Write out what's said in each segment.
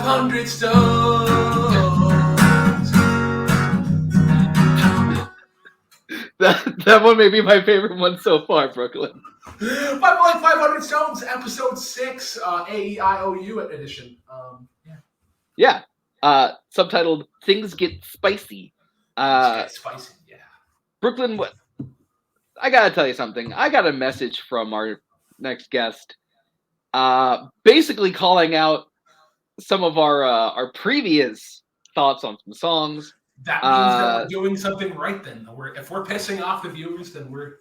500 stones. That one may be my favorite one so far, Brooklyn. 500 stones, episode 6, AEIOU edition. Yeah. Subtitled "Things Get Spicy." Spicy, yeah. Brooklyn, what? I gotta tell you something. I got a message from our next guest, basically calling out some of our previous thoughts on some songs. That means that we're doing something right. Then, if we're pissing off the viewers, then we're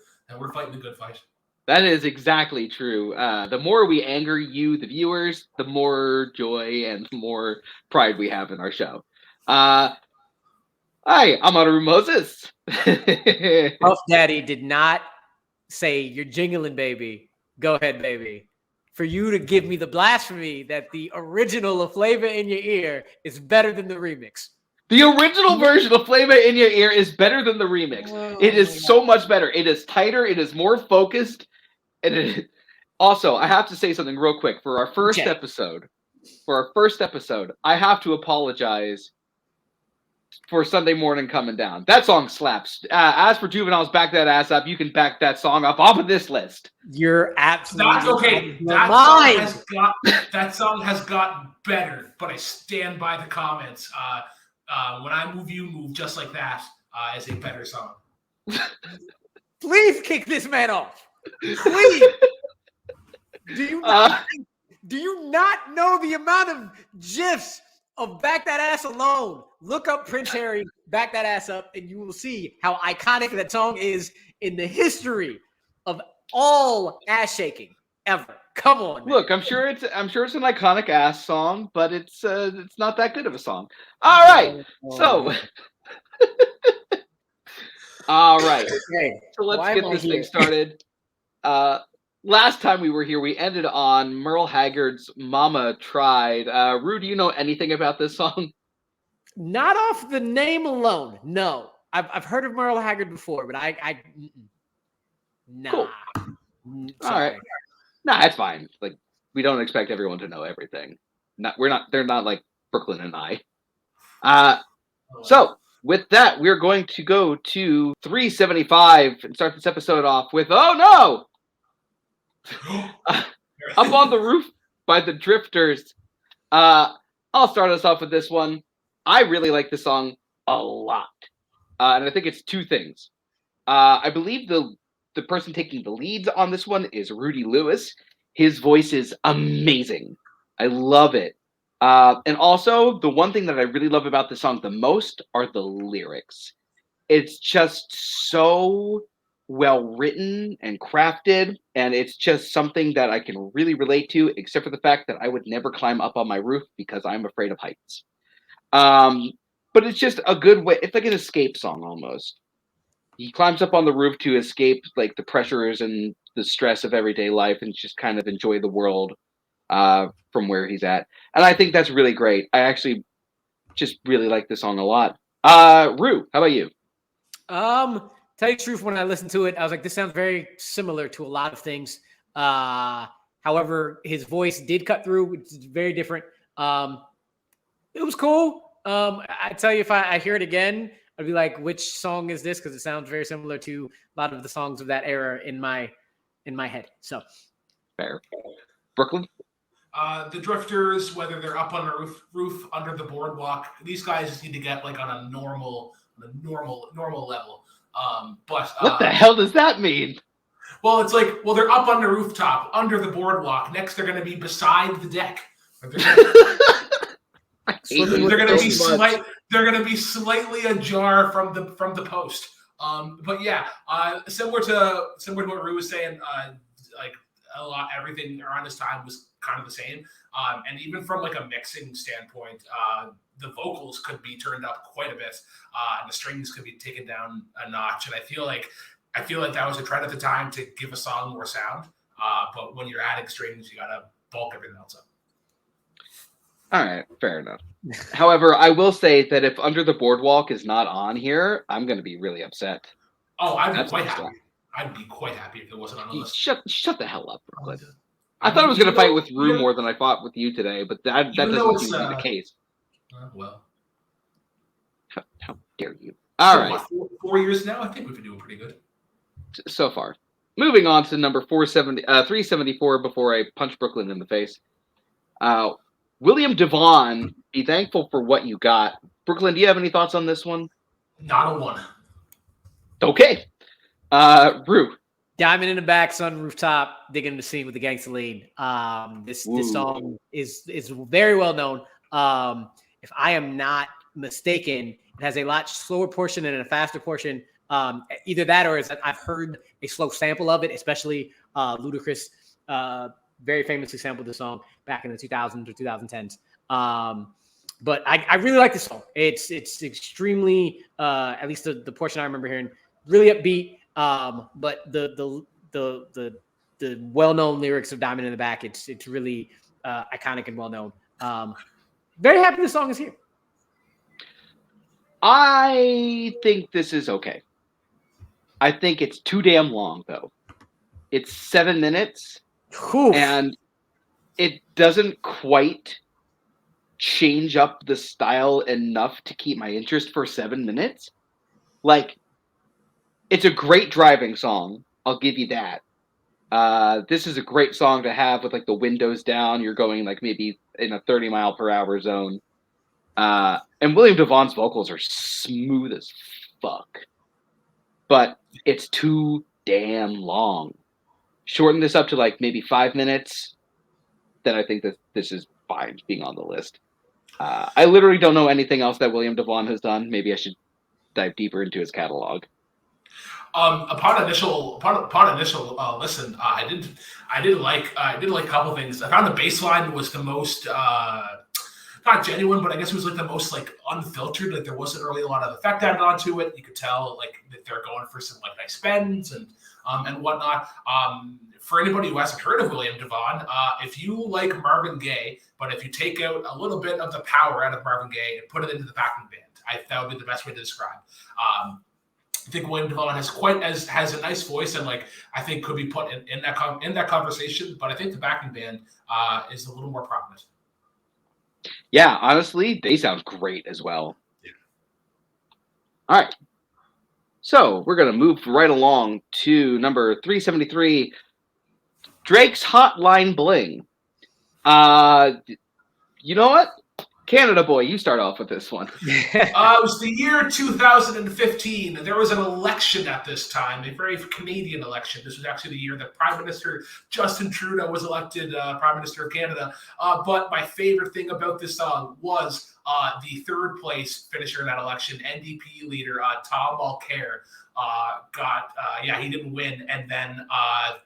fighting a good fight. That is exactly true. The more we anger you, the viewers, the more joy and more pride we have in our show. Hi, I'm Honorary Moses. Puff Daddy did not say you're jingling, baby. Go ahead, baby. For you to give me the blasphemy that the original of Flavor in Your Ear is better than the remix. The original version of Flavor in Your Ear is better than the remix. Oh, it is so much better. It is tighter. It is more focused. And it, also, I have to say something real quick. For our first episode, I have to apologize for Sunday Morning Coming Down. That song slaps. As for Juveniles, Back That Ass Up, you can back that song up off of this list. You're absolutely That's okay. That song has gotten better, but I stand by the comments. When I Move, You Move, Just Like That is a better song. Please kick this man off. Please. Do you not know the amount of GIFs of Back That Ass Alone? Look up Prince Harry, Back That Ass Up, and you will see how iconic that song is in the history of all ass shaking ever. Come on, man. Look, I'm sure it's an iconic ass song, but it's not that good of a song. All right, so all right, okay. So let's get this thing started. Last time we were here, we ended on Merle Haggard's "Mama Tried." Rue, do you know anything about this song? Not off the name alone. No, I've heard of Merle Haggard before, but nah. Cool. All right. No, that's fine. Like, we don't expect everyone to know everything. They're not like Brooklyn and I. So with that, we're going to go to 375 and start this episode off with "Oh No!" Up on the Roof by the Drifters. I'll start us off with this one. I really like this song a lot. And I think it's two things. I believe the person taking the leads on this one is Rudy Lewis. His voice is amazing. I love it. And also, the one thing that I really love about this song the most are the lyrics. It's just so well written and crafted, and it's just something that I can really relate to, except for the fact that I would never climb up on my roof because I'm afraid of heights. But it's just a good way. It's like an escape song almost. He climbs up on the roof to escape like the pressures and the stress of everyday life and just kind of enjoy the world from where he's at. And I think that's really great. I actually just really like this song a lot. Rue, how about you? Tell you the truth, when I listened to it, I was like, this sounds very similar to a lot of things. However, his voice did cut through. It's very different. It was cool. I tell you, if I hear it again, I'd be like, which song is this? Because it sounds very similar to a lot of the songs of that era in my head. So fair. Brooklyn? The Drifters, whether they're up on the roof under the boardwalk, these guys just need to get like on a normal level. But what the hell does that mean? Well, it's like, they're up on the rooftop under the boardwalk. Next, they're going to be beside the deck. They're going to be slightly ajar from the post. But yeah, similar to what Rue was saying, like everything around this time was kind of the same. And even from like a mixing standpoint, the vocals could be turned up quite a bit, and the strings could be taken down a notch. And I feel like that was a trend at the time to give a song more sound. But when you're adding strings, you gotta bulk everything else up. All right, fair enough. However, I will say that if Under the Boardwalk is not on here, I'm going to be really upset. Oh, I'd be quite happy. I'd be quite happy if it wasn't on the list. Shut the hell up, Brooklyn. I thought I was going to fight with Rue more than I fought with you today, but that doesn't seem to be the case. Well, how dare you? All right, 4 years now. I think we've been doing pretty good so far. Moving on to number 374. Before I punch Brooklyn in the face, William Devon. Be thankful for what you got. Brooklyn, do you have any thoughts on this one? Not a one. Okay. Rue. Diamond in the back, sun rooftop, digging the scene with the gangster lean. This song is very well known. If I am not mistaken, it has a lot slower portion and a faster portion. Either that or I've heard a slow sample of it, especially Ludacris very famously sampled the song back in the 2000s or 2010s. But I really like this song. It's extremely, at least the portion I remember hearing, really upbeat. But the well-known lyrics of Diamond in the Back, it's really iconic and well-known. Very happy the song is here. I think this is okay. I think it's too damn long, though. It's 7 minutes, and it doesn't quite change up the style enough to keep my interest for 7 minutes. Like, it's a great driving song. I'll give you that. This is a great song to have with like the windows down. You're going like maybe in a 30 mile per hour zone. And William Devon's vocals are smooth as fuck. But it's too damn long. Shorten this up to like maybe 5 minutes. Then I think that this is fine being on the list. I literally don't know anything else that William Devon has done. Maybe I should dive deeper into his catalog. Upon initial listen, I did like a couple things. I found the bass line was the most not genuine, but I guess it was like the most like unfiltered. Like there wasn't really a lot of effect added onto it. You could tell like that they're going for some like nice bends and whatnot. For anybody who hasn't heard of William Devon, if you like Marvin Gaye, but if you take out a little bit of the power out of Marvin Gaye and put it into the backing band, that would be the best way to describe. I think William Devon has a nice voice and like I think could be put in that conversation, but I think the backing band is a little more prominent. Yeah, honestly, they sound great as well. Yeah. All right, so we're gonna move right along to number 373, Drake's Hotline Bling. You know what? Canada boy, you start off with this one. It was the year 2015. There was an election at this time, a very Canadian election. This was actually the year that Prime Minister Justin Trudeau was elected Prime Minister of Canada. But my favorite thing about this song was the third place finisher in that election, NDP leader Tom Mulcair. He didn't win. And then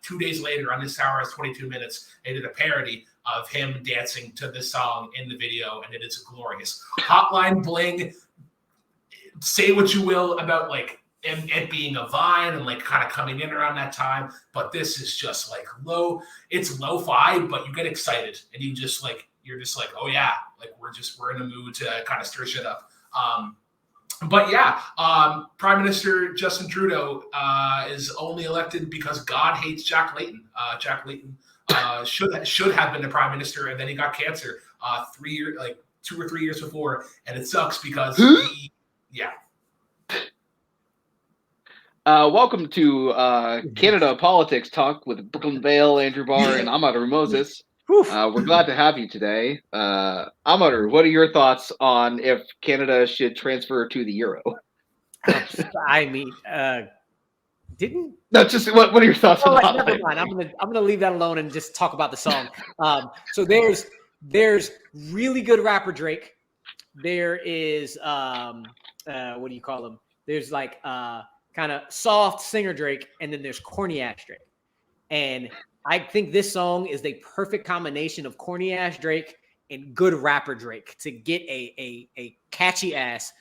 2 days later, on this hour, 22 minutes, they did a parody of him dancing to this song in the video, and it is glorious. Hotline Bling, say what you will about like it being a Vine and like kind of coming in around that time, but this is just like it's lo-fi, but you get excited and you're just like, oh yeah, like we're in a mood to kind of stir shit up. But yeah, Prime Minister Justin Trudeau is only elected because God hates Jack Layton. Jack Layton should have been the prime minister, and then he got cancer 2 or 3 years before, and it sucks because welcome to Canada Politics Talk with Brooklyn Vale, Andrew Barr, and Amadou Moses. We're glad to have you today. Amadou, what are your thoughts on if Canada should transfer to the euro? I mean, what are your thoughts on that? Never mind. I'm gonna leave that alone and just talk about the song. So there's really good rapper Drake. There is what do you call him? There's like kind of soft singer Drake, and then there's corny ass Drake. And I think this song is the perfect combination of corny ass Drake and good rapper Drake to get a catchy ass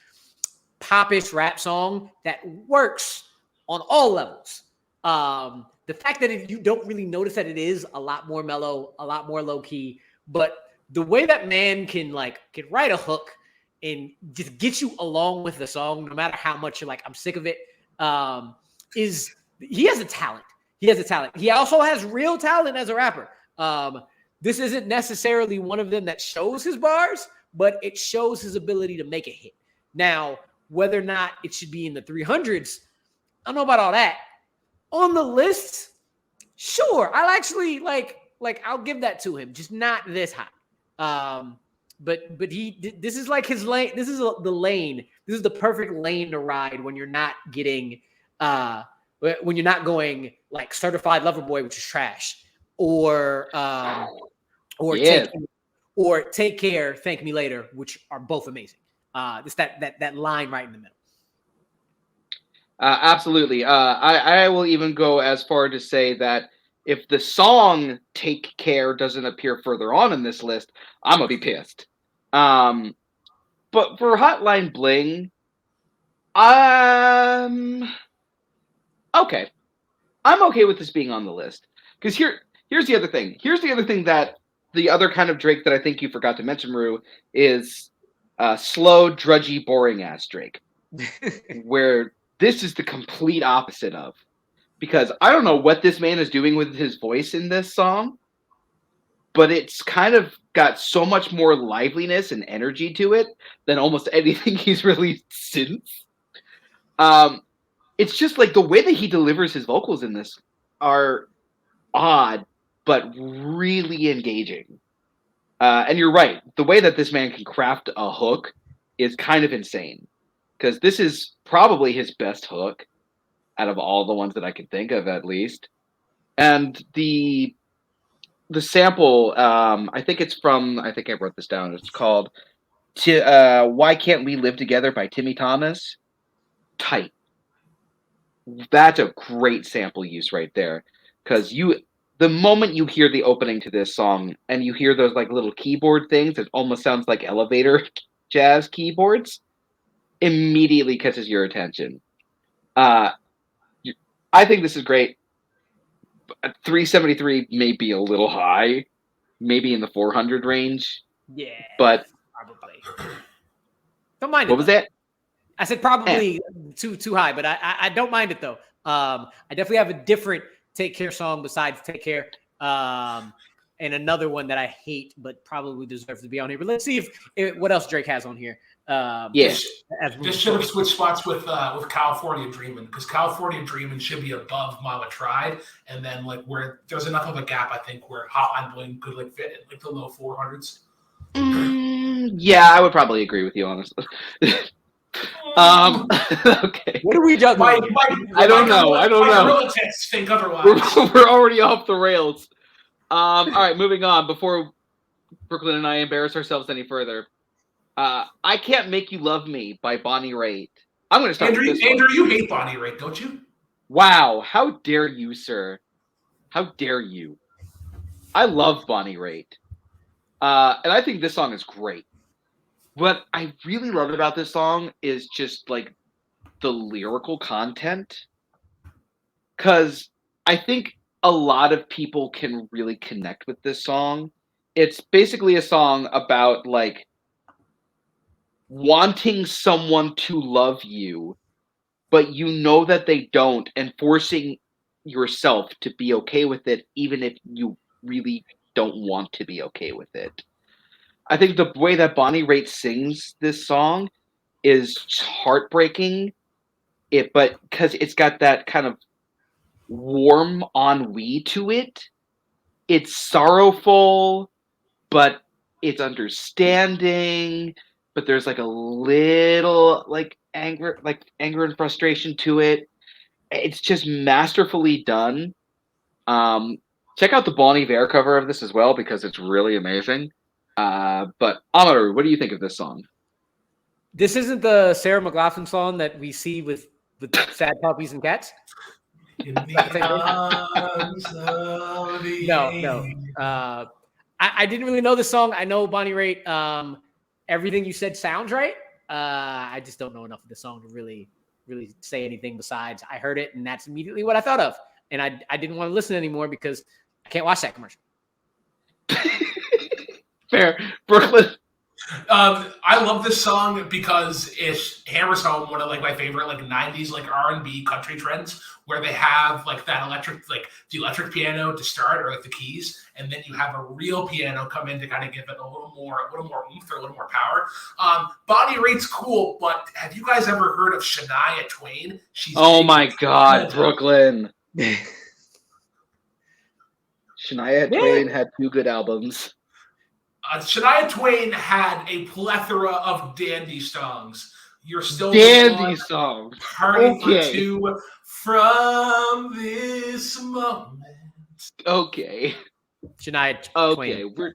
popish rap song that works on all levels. The fact that you don't really notice that it is a lot more mellow, a lot more low key, but the way that man can write a hook and just get you along with the song, no matter how much you're like, I'm sick of it, he has a talent. He has a talent. He also has real talent as a rapper. This isn't necessarily one of them that shows his bars, but it shows his ability to make a hit. Now, whether or not it should be in the 300s, I don't know about all that. On the list, sure. I'll actually like I'll give that to him, just not this high. But this is like his lane. This is the lane. This is the perfect lane to ride when you're not getting when you're not going like Certified Lover Boy, which is trash, or Take Care, Thank Me Later, which are both amazing. It's that line right in the middle. Absolutely. I will even go as far to say that if the song Take Care doesn't appear further on in this list, I'm going to be pissed. But for Hotline Bling, okay. I'm okay with this being on the list. Because here's the other thing. Here's the other thing that the other kind of Drake that I think you forgot to mention, Rue, is slow, drudgy, boring-ass Drake. Where this is the complete opposite of. Because I don't know what this man is doing with his voice in this song, but it's kind of got so much more liveliness and energy to it than almost anything he's released since. It's just like the way that he delivers his vocals in this are odd, but really engaging. And you're right. The way that this man can craft a hook is kind of insane. Because this is probably his best hook out of all the ones that I can think of, at least. And the sample, I think I wrote this down. It's called Why Can't We Live Together by Timmy Thomas. Tight. That's a great sample use right there. Because the moment you hear the opening to this song and you hear those like little keyboard things, it almost sounds like elevator jazz keyboards, immediately catches your attention. I think this is great. 373 may be a little high, maybe in the 400 range. Yeah, but probably. Don't mind it. What was that? I said probably too high, but I don't mind it though. I definitely have a different Take Care song besides Take Care, and another one that I hate but probably deserves to be on here. But let's see if what else Drake has on here. Just should have switched spots with California Dreamin', because California Dreamin' should be above Mama Tried, and then like where there's enough of a gap, I think, where Hotline Bling could like fit in like the low 400s. Yeah, I would probably agree with you, honestly. Okay. What are we juggling? I don't know. Relatives think otherwise. We're already off the rails. All right, moving on. Before Brooklyn and I embarrass ourselves any further. I Can't Make You Love Me by Bonnie Raitt. I'm going to start with this one. Andrew, you hate Bonnie Raitt, don't you? Wow. How dare you, sir? How dare you? I love Bonnie Raitt. And I think this song is great. What I really love about this song is just like the lyrical content. Because I think a lot of people can really connect with this song. It's basically a song about like wanting someone to love you, but you know that they don't, and forcing yourself to be okay with it, even if you really don't want to be okay with it. I think the way that Bonnie Raitt sings this song is heartbreaking, but because it's got that kind of warm ennui to it. It's sorrowful, but it's understanding. But there's like a little like anger and frustration to it. It's just masterfully done. Check out the Bon Iver cover of this as well, because it's really amazing. But Honorary, what do you think of this song? This isn't the Sarah McLachlan song that we see with sad puppies and cats. No. I didn't really know this song. I know Bonnie Raitt. Everything you said sounds right. I just don't know enough of the song to really say anything besides I heard it and that's immediately what I thought of. And I didn't want to listen anymore because I can't watch that commercial. Fair. Brooklyn. I love this song because it hammers home one of like my favorite like '90s like R&B country trends, where they have like that electric like the electric piano to start or like the keys, and then you have a real piano come in to kind of give it a little more oomph or a little more power. Bonnie Raitt's cool, but have you guys ever heard of Shania Twain? She's Oh big my in God, Canada. Brooklyn. Shania Twain had 2 good albums. Shania Twain had a plethora of dandy songs. You're still Dandy songs. Party for Okay. two from this moment. Okay. Shania Okay. Twain.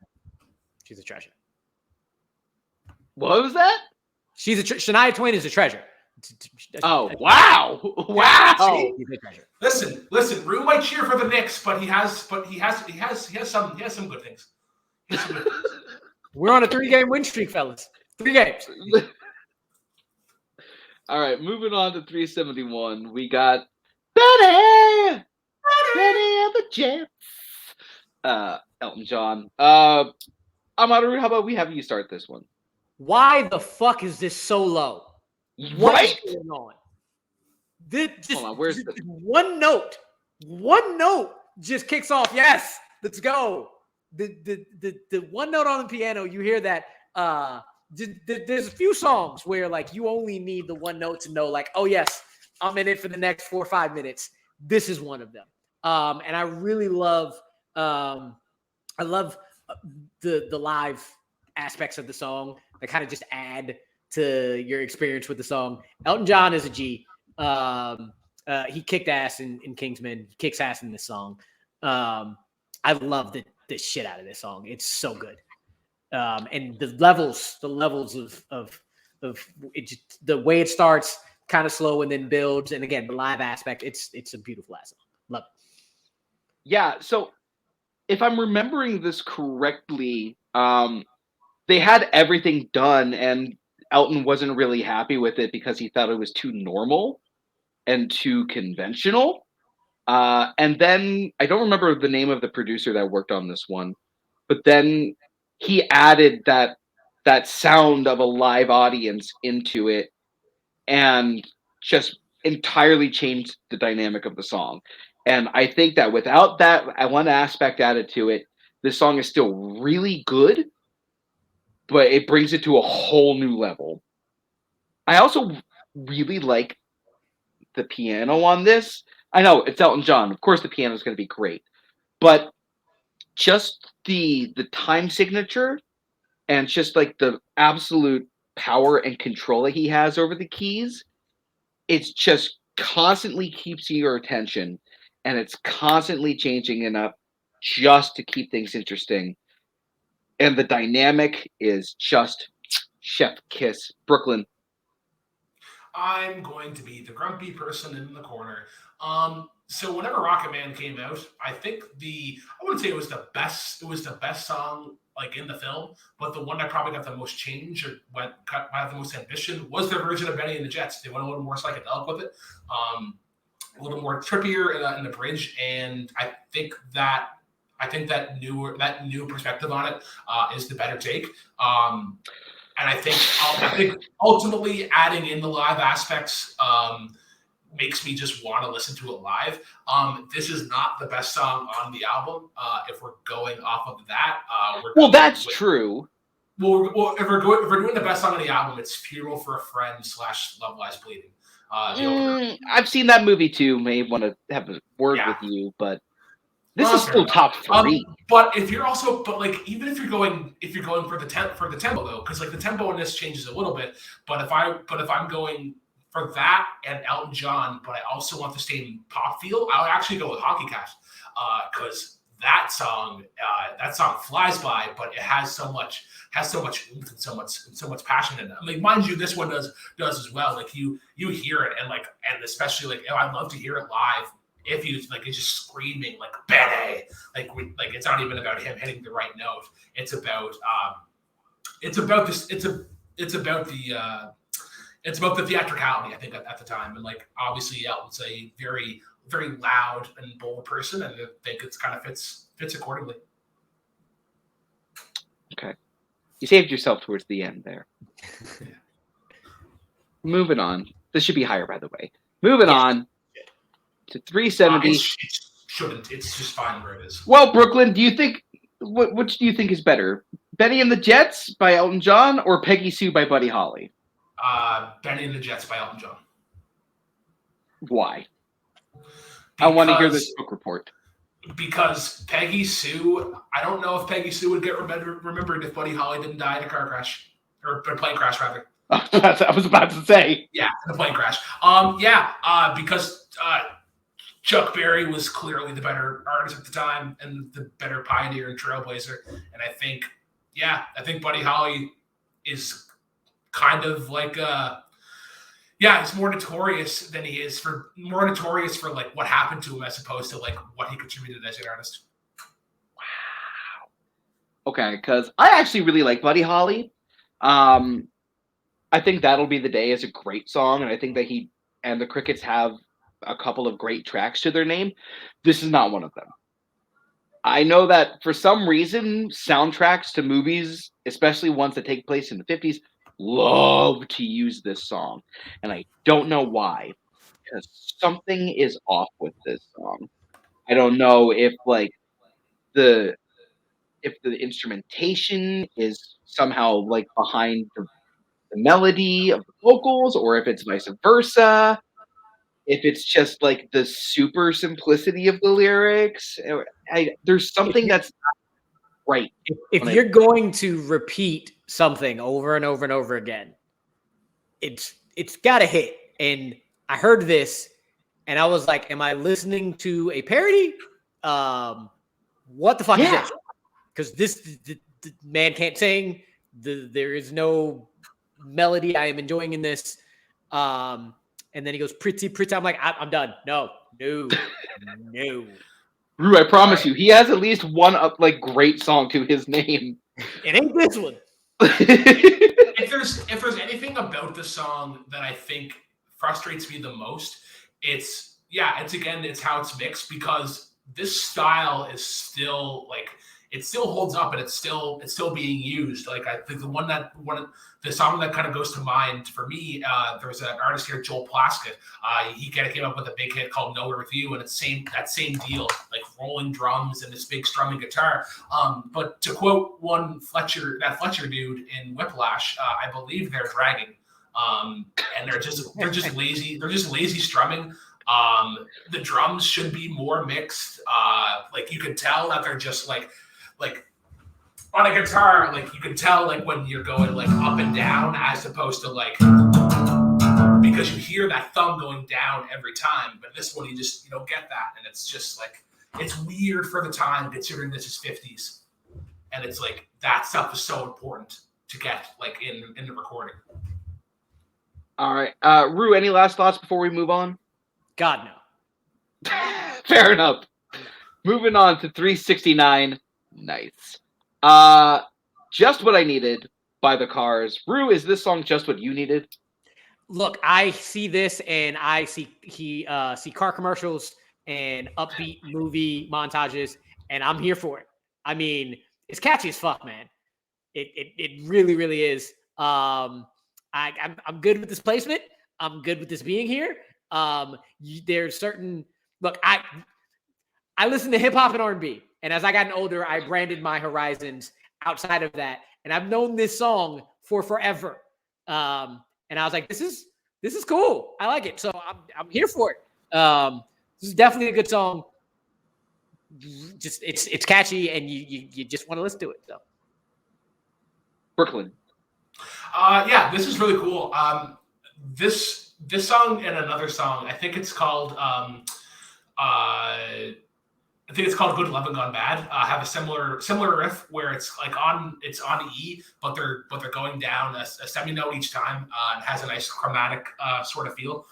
She's a treasure. What was that? Shania Twain is a treasure. Oh, wow. Wow. She's a treasure. Listen. Rue might cheer for the Knicks, but he has some good things. He has some good things. We're on a 3-game win streak, fellas. 3 games. All right, moving on to 371. We got Benny and the Jets. Elton John. Honorary, how about we have you start this one? Why the fuck is this so low? What is going on? Hold on, where's the one note? One note just kicks off. Yes, let's go. The one note on the piano, you hear that. There's a few songs where like you only need the one note to know, like, oh yes, I'm in it for the next 4 or 5 minutes. This is one of them. And I really love the live aspects of the song that kind of just add to your experience with the song. Elton John is a G. He kicked ass in Kingsman. He kicks ass in this song. I love the shit out of this song. It's so good. And the levels of it, just, the way it starts kind of slow and then builds. And again, the live aspect, it's a beautiful ass song. Love it. Yeah. So if I'm remembering this correctly, they had everything done and Elton wasn't really happy with it because he thought it was too normal and too conventional. And then I don't remember the name of the producer that worked on this one, but then he added that sound of a live audience into it and just entirely changed the dynamic of the song. And I think that without that one aspect added to it, this song is still really good, but it brings it to a whole new level. I also really like the piano on this. I know it's Elton John. Of course the piano is going to be great. But just the time signature and just like the absolute power and control that he has over the keys, it's just constantly keeps your attention and it's constantly changing enough just to keep things interesting. And the dynamic is just chef kiss. Brooklyn. I'm going to be the grumpy person in the corner. So whenever Rocket Man came out, I think I wouldn't say it was the best. It was the best song like in the film, but the one that probably got the most change or had the most ambition was their version of Benny and the Jets. They went a little more psychedelic with it, a little more trippier in the bridge, and I think that new perspective on it is the better take. And I think ultimately adding in the live aspects makes me just want to listen to it live. This is not the best song on the album. If we're going off of that, that's true. Well, if we're doing the best song on the album, it's "Funeral for a Friend" / "Love Lies Bleeding." I've seen that movie too. May want to have a word with you, but this is still top 3. But if you're also, even if you're going for the tempo though, because like the tempo in this changes a little bit. But if I'm going for that and Elton John, but I also want the same pop feel, I would actually go with Hockey Cat, because that song flies by, but it has so much oomph and so much passion in it. I mean, mind you, this one does as well. Like you hear it and especially like I'd love to hear it live. If you like, it's just screaming like Benny, like it's not even about him hitting the right note. It's about the theatricality. I think at the time, and like obviously Elton's a very very loud and bold person, and I think it's kind of fits accordingly. Okay. You saved yourself towards the end there. Moving on. This should be higher, by the way. Moving on to 370. It shouldn't. It's just fine where it is. Well, Brooklyn, do you think which do you think is better? Benny and the Jets by Elton John or Peggy Sue by Buddy Holly? Benny and the Jets by Elton John. Why? I want to hear this book report. Because Peggy Sue, I don't know if Peggy Sue would get remembered if Buddy Holly didn't die in a car crash. Or a plane crash, rather. I was about to say. Yeah, in a plane crash. Because Chuck Berry was clearly the better artist at the time and the better pioneer and trailblazer. And I think Buddy Holly is kind of like he's more notorious for like what happened to him as opposed to like what he contributed as an artist. Wow. Okay, because I actually really like Buddy Holly. I think That'll Be the Day is a great song, and I think that he and the Crickets have a couple of great tracks to their name. This is not one of them. I know that for some reason, soundtracks to movies, especially ones that take place in the 50s, love to use this song. And I don't know why, because something is off with this song. I don't know if the instrumentation is somehow like behind the melody of the vocals, or if it's vice versa, if it's just like the super simplicity of the lyrics. There's something that's not right. If you're going to repeat something over and over and over again, it's got to hit. And I heard this and I was like, am I listening to a parody? What the fuck is this? Because the man can't sing. There is no melody I am enjoying in this. And then he goes, pretty. I'm like, I'm done. No. Rue, I promise you, he has at least one great song to his name. It ain't this one. If there's anything about the song that I think frustrates me the most, it's how it's mixed, because this style is still it still holds up and it's still being used. Like I think the song that kind of goes to mind for me, there's an artist here, Joel Plaskett. He kind of came up with a big hit called Nowhere With You, and it's that same deal, like rolling drums and this big strumming guitar. But to quote that Fletcher dude in Whiplash, I believe they're dragging. And they're just lazy. They're just lazy strumming. The drums should be more mixed. You could tell that they're just like on a guitar, you can tell when you're going up and down as opposed to because you hear that thumb going down every time, but this one you don't get that, and it's just it's weird for the time considering this is 50s, and it's that stuff is so important to get in the recording. All right, Rue, any last thoughts before we move on? God no. Fair enough. Moving on to 369. Nice. Just What I Needed by the Cars. Rue, is this song just what you needed? Look, I see this and I see car commercials and upbeat movie montages, and I'm here for it. I mean, it's catchy as fuck, man. It really, really is. I'm good with this placement. I'm good with this being here. There's certain I listen to hip hop and R&B, and as I gotten older, I branded my horizons outside of that, and I've known this song for forever. And I was like, this is cool. I like it, so I'm here for it. This is definitely a good song. Just it's catchy, and you just want to listen to it. So, Brooklyn. This is really cool. This song and another song, I think it's called Good Lovin' Gone Bad, have a similar riff where it's on E, but they're going down a semi-note each time. It has a nice chromatic sort of feel.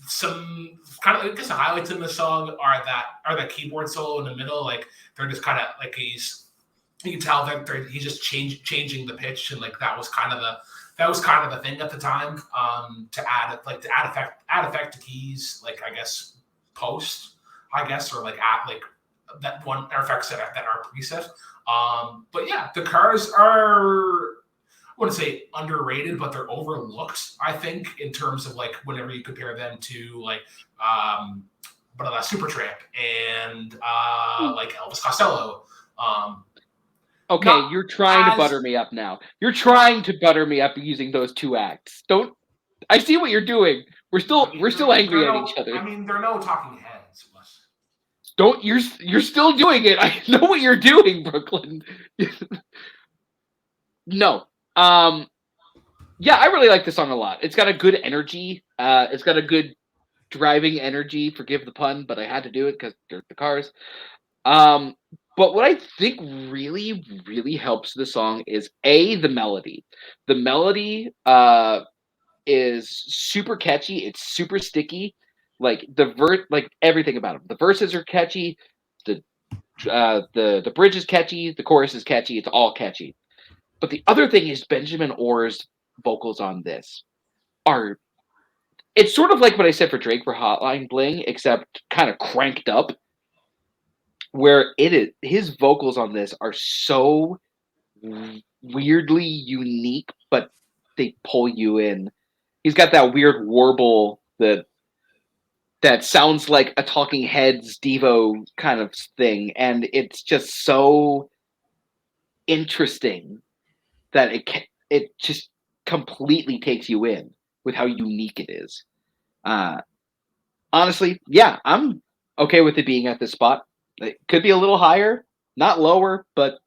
Some kind of, I guess, the highlights in the song are that keyboard solo in the middle. They're just kind of you can tell that he's just changing the pitch, and that was kind of the thing at the time, to add effect to keys, I guess post, or that one effects that are preset. But yeah, the cars are, I wouldn't say underrated, but they're overlooked, I think, in terms of like whenever you compare them to like Supertramp and like Elvis Costello. Okay, you're trying to butter me up now. You're trying to butter me up using those two acts. Don't. I see what you're doing. We're still angry at each other. I mean, there are no talking heads. But... Don't. You're still doing it. I know what you're doing, Brooklyn. No. Yeah, I really like this song a lot. It's got a good energy. It's got a good driving energy. Forgive the pun, but I had to do it because they're the cars. But what I think really, really helps the song is the melody. The melody is super catchy. It's super sticky. Like like everything about them. The verses are catchy. The bridge is catchy. The chorus is catchy. It's all catchy. But the other thing is Benjamin Orr's vocals on this are. It's sort of like what I said for Drake for Hotline Bling, except kind of cranked up. Where his vocals on this are so weirdly unique, but they pull you in. He's got that weird warble that sounds like a Talking Heads Devo kind of thing, and it's just so interesting that it just completely takes you in with how unique it is. Honestly, yeah, I'm okay with it being at this spot. It could be a little higher, not lower, but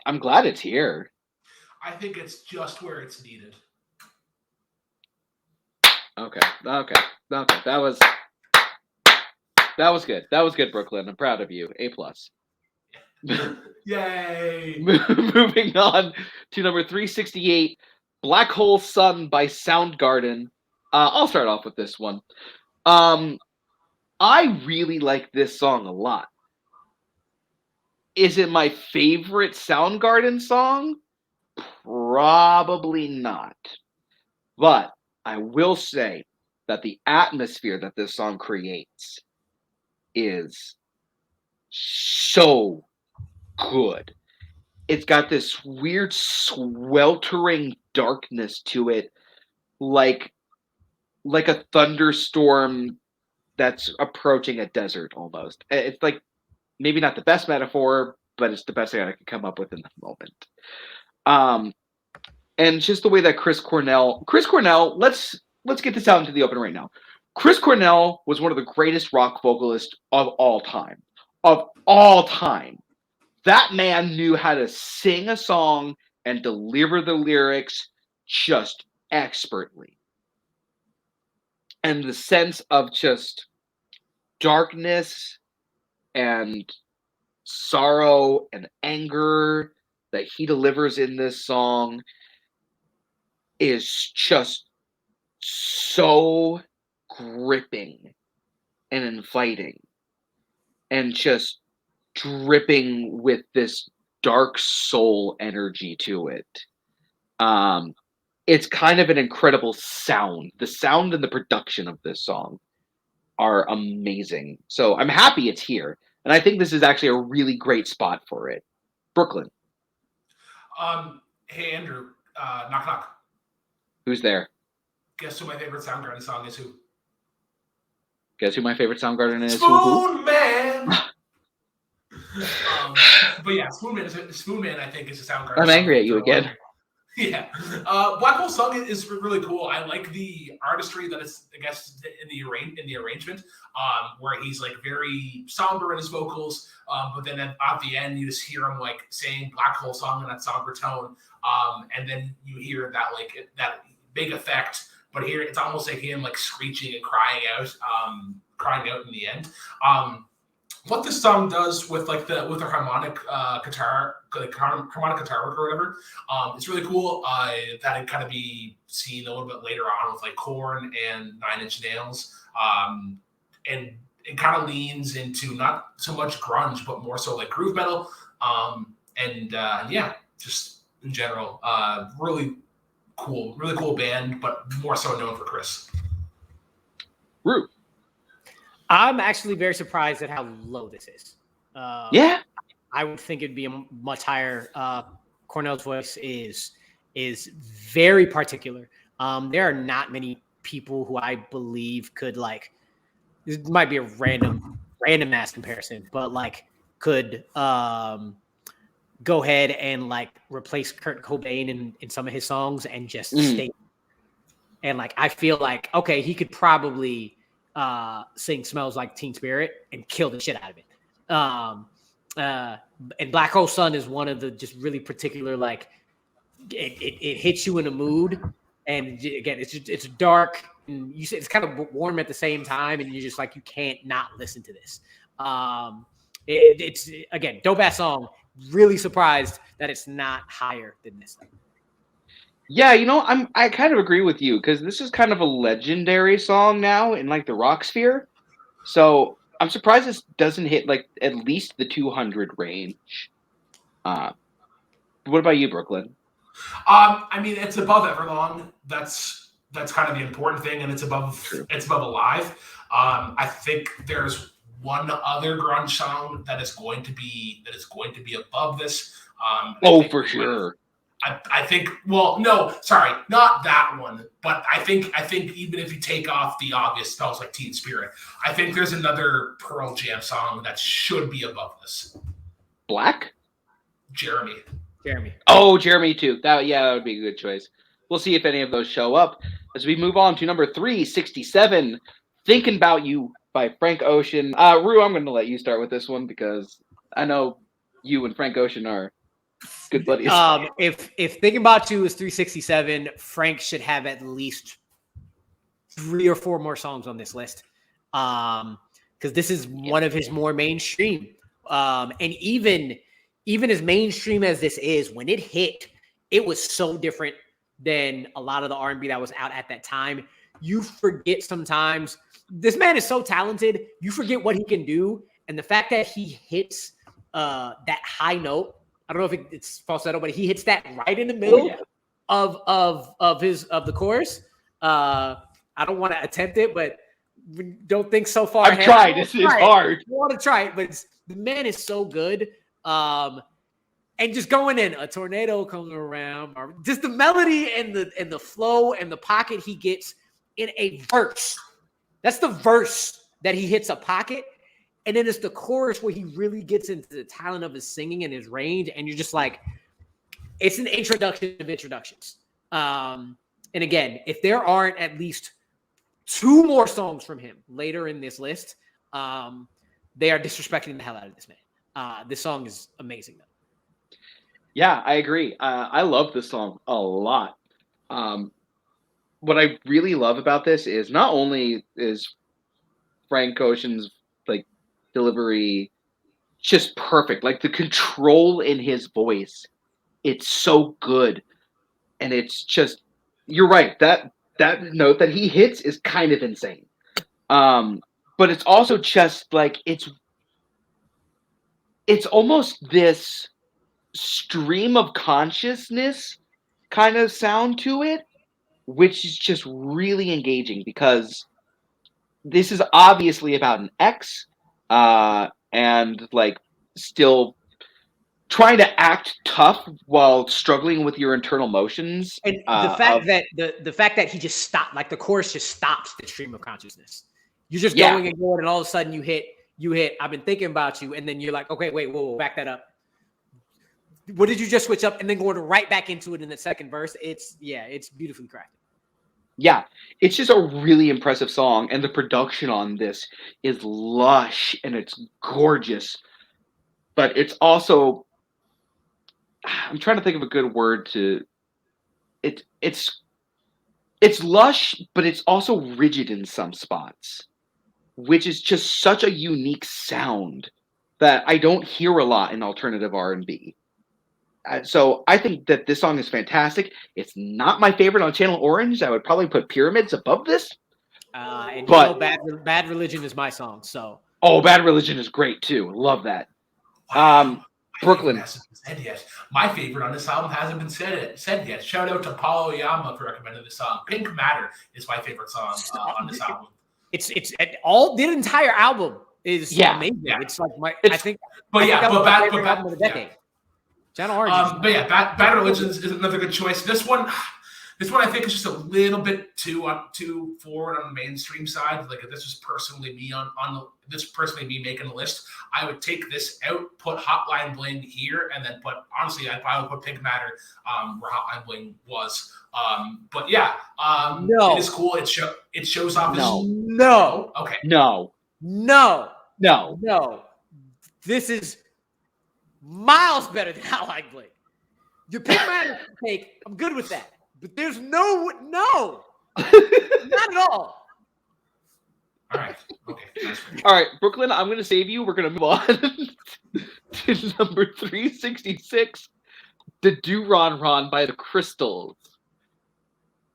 I'm glad it's here. I think it's just where it's needed. Okay. That was good. That was good, Brooklyn. I'm proud of you. A+. Yay! Moving on to number 368, Black Hole Sun by Soundgarden. I'll start off with this one. I really like this song a lot. Is it my favorite Soundgarden song? Probably not. But I will say that the atmosphere that this song creates is so good. It's got this weird sweltering darkness to it, like a thunderstorm that's approaching a desert almost. It's like maybe not the best metaphor, but it's the best thing I could come up with in the moment. And just the way that Chris Cornell, let's get this out into the open right now. Chris Cornell was one of the greatest rock vocalists of all time. Of all time. That man knew how to sing a song and deliver the lyrics just expertly. And the sense of just darkness and sorrow and anger that he delivers in this song is just so gripping and inviting and just dripping with this dark soul energy to it. It's kind of an incredible sound. The sound and the production of this song are amazing. So I'm happy it's here. And I think this is actually a really great spot for it. Brooklyn. Hey, Andrew. Knock, knock. Who's there? Guess who my favorite Soundgarden song is? Who? Guess who my favorite Soundgarden is? Spoon Man. But yeah, Spoon Man, I think, is a Soundgarden. I'm angry at you again. Yeah. Black Hole Sun is really cool. I like the artistry that is, I guess, in the arrangement, where he's like very somber in his vocals, but then at the end you just hear him like saying Black Hole Sun in that somber tone, and then you hear that like that big effect, but here it's almost like him like screeching and crying out in the end. What this song does with like the harmonic guitar, like harmonic guitar work or whatever, it's really cool. That it kind of be seen a little bit later on with like Korn and Nine Inch Nails, and it kind of leans into not so much grunge, but more so like groove metal, and yeah, just in general, really cool band, but more so known for Chris. Rue. I'm actually very surprised at how low this is. Yeah. I would think it'd be much higher. Cornell's voice is very particular. There are not many people who I believe could like. This might be a random ass comparison, but like could go ahead and like replace Kurt Cobain in some of his songs and just stay. And like I feel like okay, he could probably sing "Smells Like Teen Spirit" and kill the shit out of it. And Black Hole Sun is one of the just really particular like it hits you in a mood, and again it's dark and you say it's kind of warm at the same time, and you're just like you can't not listen to this. It's again dope ass song. Really surprised that it's not higher than this thing. Yeah, I kind of agree with you because this is kind of a legendary song now in like the rock sphere. So I'm surprised this doesn't hit like at least the 200 range. What about you, Brooklyn? I mean, it's above Everlong. That's kind of the important thing, and it's above Alive. I think there's one other grunge song that is going to be above this. For sure. I think. Well, no, sorry, not that one. But I think even if you take off the obvious "Smells Like Teen Spirit," I think there's another Pearl Jam song that should be above this. Black? Jeremy. Oh, Jeremy too. That would be a good choice. We'll see if any of those show up as we move on to number 367, "Thinking About You" by Frank Ocean. Rue, I'm going to let you start with this one because I know you and Frank Ocean are good buddies. If "Thinking About You" is 367, Frank should have at least 3 or 4 more songs on this list. Because this is one of his more mainstream. And even as mainstream as this is, when it hit, it was so different than a lot of the R&B that was out at that time. You forget sometimes. This man is so talented. You forget what he can do. And the fact that he hits that high note, I don't know if it's falsetto, but he hits that right in the middle of the chorus. I don't want to attempt it, but don't think so far. I've tried. It's hard. I want to try it, but the man is so good. And just going in, "A tornado comes around," or just the melody and the flow and the pocket he gets in a verse. That's the verse that he hits a pocket. And then it's the chorus where he really gets into the talent of his singing and his range. And you're just like, it's an introduction of introductions. And again, if there aren't at least 2 more songs from him later in this list, they are disrespecting the hell out of this man. This song is amazing, though. Yeah, I agree. I love this song a lot. What I really love about this is not only is Frank Ocean's like delivery just perfect, like the control in his voice, it's so good, and it's just you're right that note that he hits is kind of insane. But it's also just like it's almost this stream of consciousness kind of sound to it, which is just really engaging because this is obviously about an ex and like still trying to act tough while struggling with your internal motions. And the fact that the fact that he just stopped, like the chorus just stops the stream of consciousness. You're just going and going, and all of a sudden you hit, "I've been thinking about you," and then you're like, okay, wait, whoa, back that up. What did you just switch up? And then going right back into it in the second verse. It's beautifully crafted. Yeah, it's just a really impressive song, and the production on this is lush and it's gorgeous. But it's also, I'm trying to think of a good word to. It's lush, but it's also rigid in some spots, which is just such a unique sound that I don't hear a lot in alternative R&B. So I think that this song is fantastic. It's not my favorite on Channel Orange. I would probably put Pyramids above this. But Bad Religion is my song. So Bad Religion is great too. Love that. Brooklyn. My favorite on this album hasn't been said yet. Shout out to Paulo Yama for recommending this song. "Pink Matter" is my favorite song on this album. It's all the entire album is Yeah. amazing. Yeah. It's like my. It's- I think. But I think yeah, that was but my bad, favorite but album bad, of the decade. Channel Orange. But yeah, Bad Religions is another good choice. This one I think is just a little bit too forward on the mainstream side. Like if this was personally me me making a list, I would take this out, put Hotline Bling here, and then honestly, I probably would put Pink Matter where Hotline Bling was. But yeah, No. it is cool. It shows off. No. Okay. No. This is miles better than Hotline Bling. Your Pink Matter take, I'm good with that. But there's no, not at all. All right. Okay. All right, Brooklyn, I'm going to save you. We're going to move on to number 366, The Do Ron Ron by the Crystals.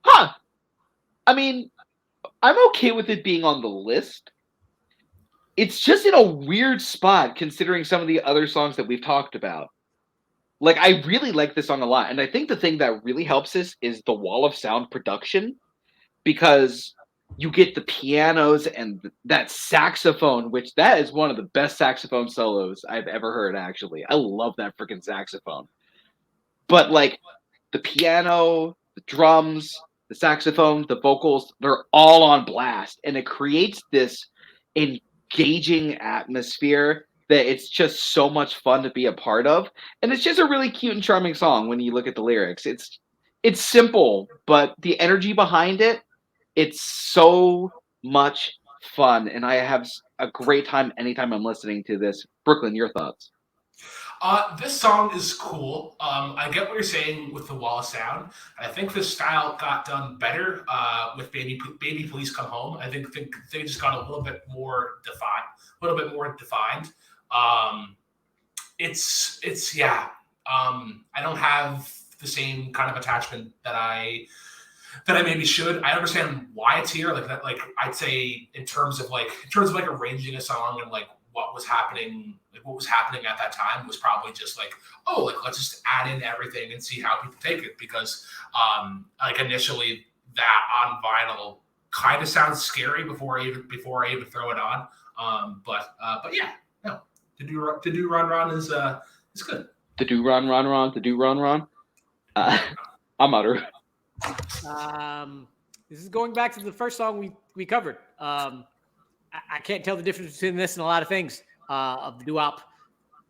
Huh. I mean, I'm okay with it being on the list. It's just in a weird spot considering some of the other songs that we've talked about. Like, I really like this song a lot. And I think the thing that really helps this is the wall of sound production, because you get the pianos and that saxophone, which that is one of the best saxophone solos I've ever heard, actually. I love that freaking saxophone. But, like, the piano, the drums, the saxophone, the vocals, they're all on blast. And it creates this engaging atmosphere that it's just so much fun to be a part of. And it's just a really cute and charming song when you look at the lyrics. It's simple, but the energy behind it, it's so much fun. And I have a great time anytime I'm listening to this. Brooklyn, your thoughts? This song is cool. I get what you're saying with the wall of sound. I think this style got done better with Baby Please Come Home. I think they just got a little bit more defined. It's yeah. I don't have the same kind of attachment that I maybe should. I understand why it's here. Like that. Like I'd say in terms of arranging a song and like what was happening at that time was probably just like, oh, like let's just add in everything and see how people take it, because like initially that on vinyl kind of sounds scary before I even throw it on. But yeah, no, to do run is good. To do run, to do run. I'm utter. This is going back to the first song we covered. I can't tell the difference between this and a lot of things of the doo-wop,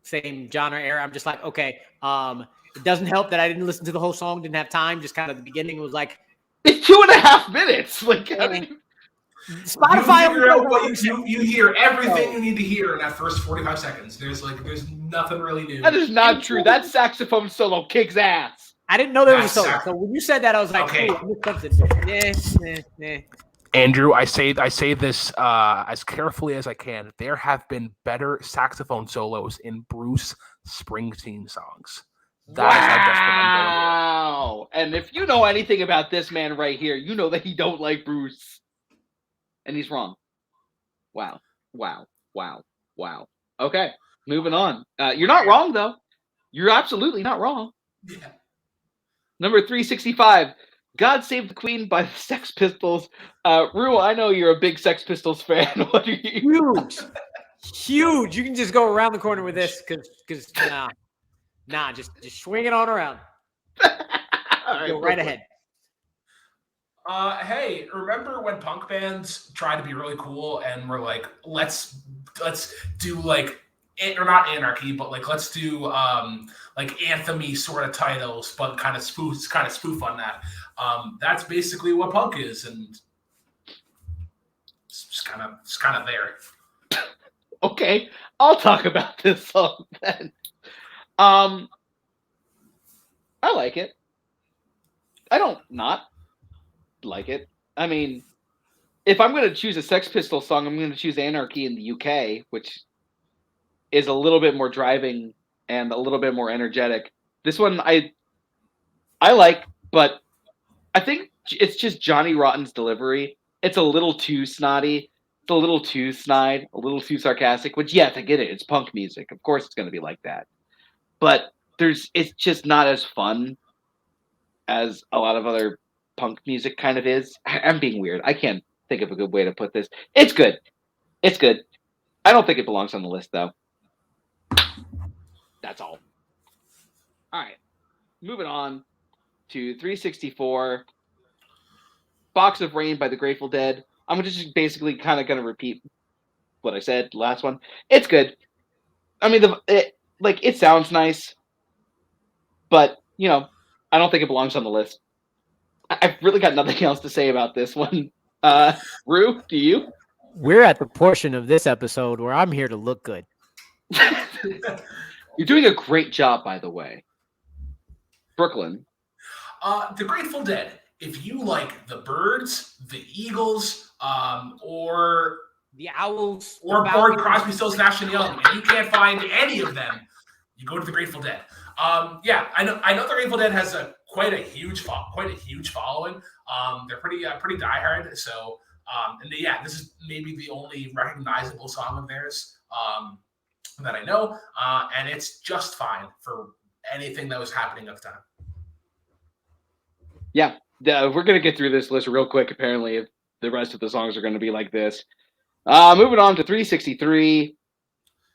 same genre era. I'm just like, okay. It doesn't help that I didn't listen to the whole song, didn't have time. Just kind of the beginning was like, it's 2.5 minutes. Like, how do you... Spotify. You hear everything you need to hear in that first 45 seconds. There's nothing really new. That is not true. That saxophone solo kicks ass. I didn't know there was a solo. So when you said that, I was like, okay. I missed something. Andrew, I say this as carefully as I can. There have been better saxophone solos in Bruce Springsteen songs. That is how desperate I'm going Wow. And if you know anything about this man right here, you know that he don't like Bruce. And he's wrong. Wow. Okay, moving on. You're not wrong, though. You're absolutely not wrong. Yeah. Number 365, God Save the Queen by the Sex Pistols. Rue, I know you're a big Sex Pistols fan. What are you? Huge. You can just go around the corner with this because just swing it on around. Right, go right ahead. Hey, remember when punk bands tried to be really cool and were like, let's do like, or not anarchy, but like let's do like anthem-y sort of titles, but kind of spoof on that. That's basically what punk is, and it's just kind of there. Okay, I'll talk about this song then. I like it. I don't not like it. I mean, if I'm going to choose a Sex Pistols song, I'm going to choose Anarchy in the UK, which is a little bit more driving and a little bit more energetic. This one I like, but I think it's just Johnny Rotten's delivery. It's a little too snotty. It's a little too snide, a little too sarcastic, which, yes, I get it. It's punk music. Of course it's going to be like that. But it's just not as fun as a lot of other punk music kind of is. I'm being weird. I can't think of a good way to put this. It's good. I don't think it belongs on the list, though. That's all. All right. Moving on to 364. Box of Rain by the Grateful Dead. I'm just basically kind of going to repeat what I said last one. It's good. I mean, it sounds nice, but I don't think it belongs on the list. I've really got nothing else to say about this one. Rue, do you? We're at the portion of this episode where I'm here to look good. You're doing a great job, by the way. Brooklyn. The Grateful Dead. If you like the Byrds, the Eagles, or the Owls, or Crosby, Stills, Nash and Young, and you can't find any of them, you go to the Grateful Dead. Yeah, I know the Grateful Dead has quite a huge following. They're pretty diehard. So, this is maybe the only recognizable song of theirs that I know, and it's just fine for anything that was happening at the time. Yeah, we're gonna get through this list real quick. Apparently, if the rest of the songs are gonna be like this. Moving on to 363.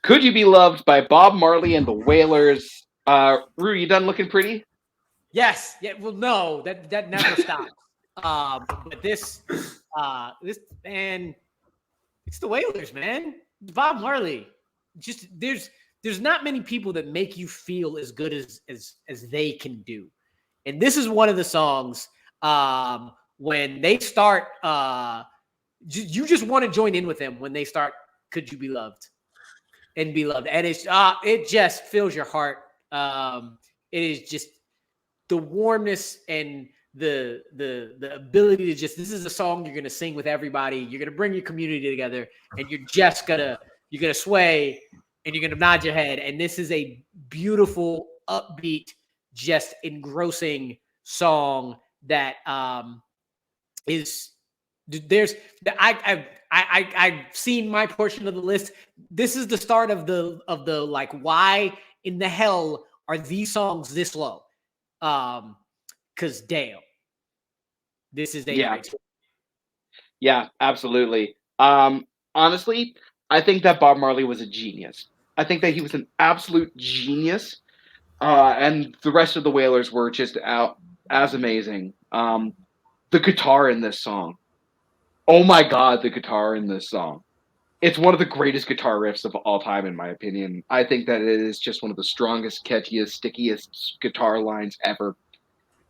Could You Be Loved by Bob Marley and the Wailers. Rue, you done looking pretty? Yes. Yeah. Well, no, that never stops. But this man, it's the Wailers, man. Bob Marley. Just there's not many people that make you feel as good as they can do, and this is one of the songs. When they start, you just want to join in with them when they start. Could You Be Loved? And be loved, and it just fills your heart. It is just the warmness and the ability to just. This is a song you're gonna sing with everybody. You're gonna bring your community together, and you're gonna sway, and you're gonna nod your head. And this is a beautiful, upbeat, just engrossing song that is. There's I've seen my portion of the list. This is the start of the like, why in the hell are these songs this low? Because damn, this is a great song. Yeah, absolutely. Honestly, I think that Bob Marley was a genius. I think that he was an absolute genius, and the rest of the Wailers were just as amazing. The guitar in this song. Oh my God, the guitar in this song. It's one of the greatest guitar riffs of all time, in my opinion. I think that it is just one of the strongest, catchiest, stickiest guitar lines ever.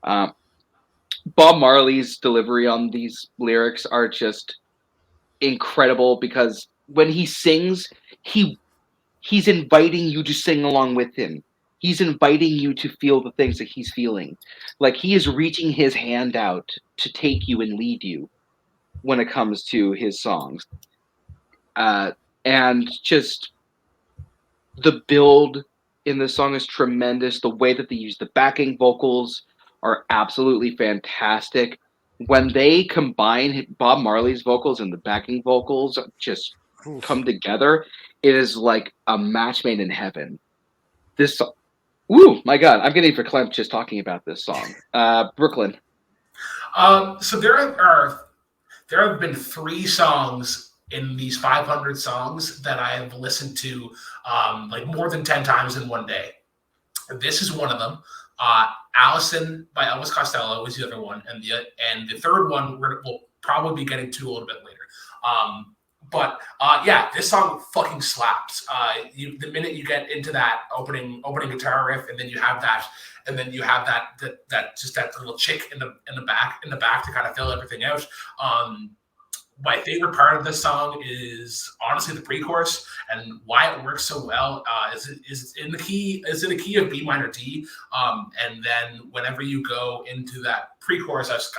Bob Marley's delivery on these lyrics are just incredible because when he sings, he's inviting you to sing along with him. He's inviting you to feel the things that he's feeling. Like he is reaching his hand out to take you and lead you when it comes to his songs. And just the build in this song is tremendous. The way that they use the backing vocals are absolutely fantastic. When they combine Bob Marley's vocals and the backing vocals just come together, it is like a match made in heaven. This song, my God, I'm getting verklempt just talking about this song. Brooklyn. So there have been 3 songs in these 500 songs that I have listened to like more than 10 times in one day. This is one of them. Allison by Elvis Costello is the other one, and the third one we'll probably be getting to a little bit later. But this song fucking slaps. The minute you get into that opening guitar riff, and then you have that little chick in the back to kind of fill everything out. My favorite part of this song is honestly the pre-chorus, and why it works so well is in the key of B minor D, and then whenever you go into that pre-chorus, as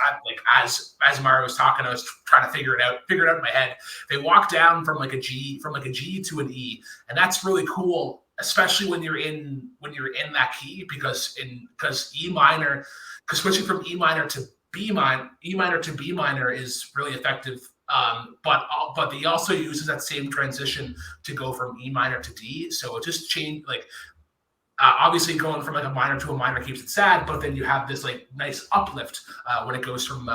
Mario was talking, I was trying to figure it out in my head. They walk down from like a G to an E, and that's really cool, especially when you're in that key, because E minor, because switching from E minor to B minor is really effective. But he also uses that same transition to go from E minor to D. So it just changed, like obviously going from like a minor to a minor keeps it sad, but then you have this like nice uplift when it goes from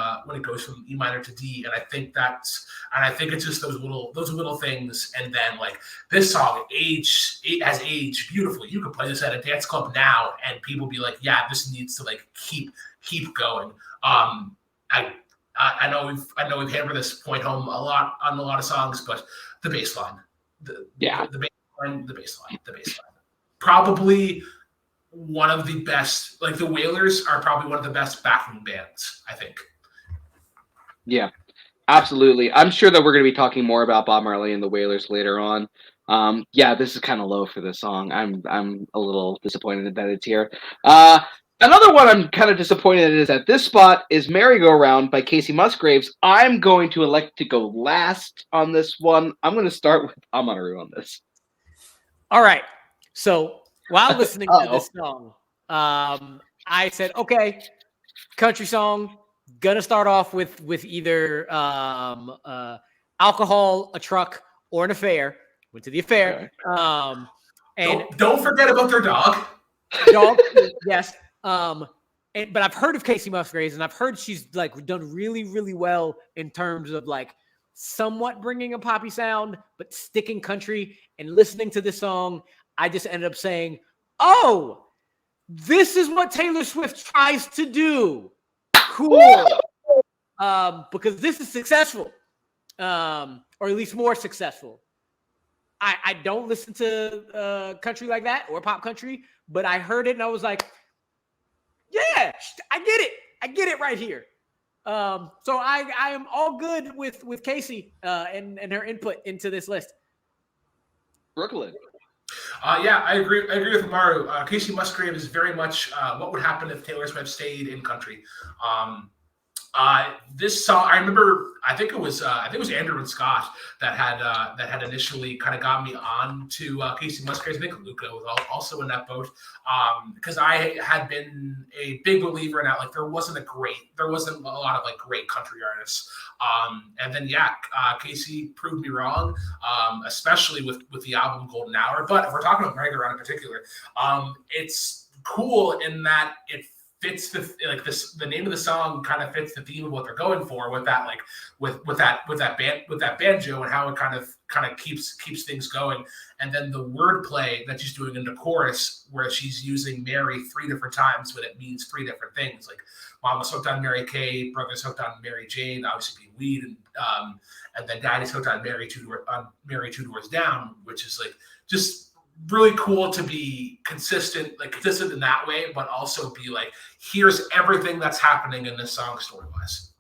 E minor to D, and I think it's just those little things, and then like this song has aged beautifully. You could play this at a dance club now, and people be like, yeah, this needs to like keep going. I know we've hammered this point home a lot on a lot of songs, but the bass line, the bass line. Probably one of the best, like the Wailers are probably one of the best backing bands, I think. Yeah, absolutely. I'm sure that we're going to be talking more about Bob Marley and the Wailers later on. Yeah, this is kind of low for this song. I'm a little disappointed that it's here. Another one I'm kind of disappointed is at this spot is Merry Go Round by Casey Musgraves. I'm going to elect to go last on this one. I'm going to start with Honorary on this. All right. So while listening to this song, I said, okay, country song, gonna start off with either alcohol, a truck, or an affair. Went to the affair. Okay. And don't forget about their dog. Dog, yes. But I've heard of Casey Musgraves, and I've heard she's like done really, really well in terms of like somewhat bringing a poppy sound, but sticking country. And listening to this song, I just ended up saying, "Oh, this is what Taylor Swift tries to do." Cool, because this is successful, or at least more successful. I don't listen to country like that or pop country, but I heard it and I was like, "Yeah, I get it right here." So I am all good with Casey and her input into this list. Brooklyn. Yeah, I agree with Maru. Casey Musgrave is very much what would happen if Taylor Swift stayed in country. This song, I remember. I think it was Andrew and Scott that had initially kind of got me on to Casey Musgraves. I think Luca was also in that boat because I had been a big believer in that. Like there wasn't a lot of like great country artists. And then Casey proved me wrong, especially with the album Golden Hour. But if we're talking about Merry Go Round in particular, it's cool in that it fits the name of the song kind of fits the theme of what they're going for with that like with that banjo and how it kind of keeps things going, and then the wordplay that she's doing in the chorus where she's using Mary 3 different times when it means 3 different things, like Mama's hooked on Mary Kay, brother's hooked on Mary Jane, obviously being weed, and then Daddy's hooked on Mary two doors down, which is like just really cool to be consistent in that way, but also be like, here's everything that's happening in this song story-wise.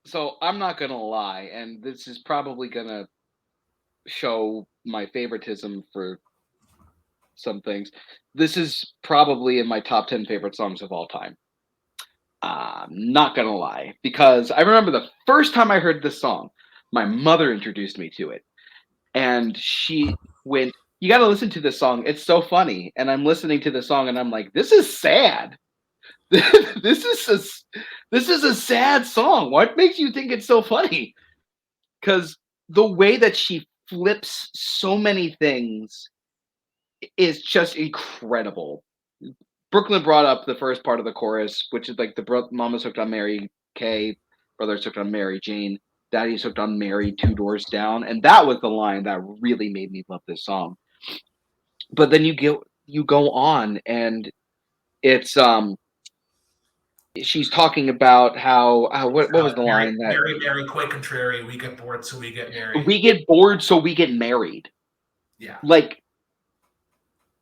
So I'm not gonna lie, and this is probably gonna show my favoritism for some things. This is probably in my top 10 favorite songs of all time. Not gonna lie, because I remember the first time I heard this song, my mother introduced me to it. And she went, "You got to listen to this song. It's so funny." And I'm listening to the song, and I'm like, "This is sad. this is a sad song. What makes you think it's so funny?" Because the way that she flips so many things is just incredible. Brooklyn brought up the first part of the chorus, which is like the Mama's hooked on Mary Kay, brother's hooked on Mary Jane, Daddy's hooked on Mary 2 doors down, and that was the line that really made me love this song. But then you go on, and it's she's talking about how what was the line that Mary quite contrary, we get bored so we get married. We get bored so we get married. Yeah, like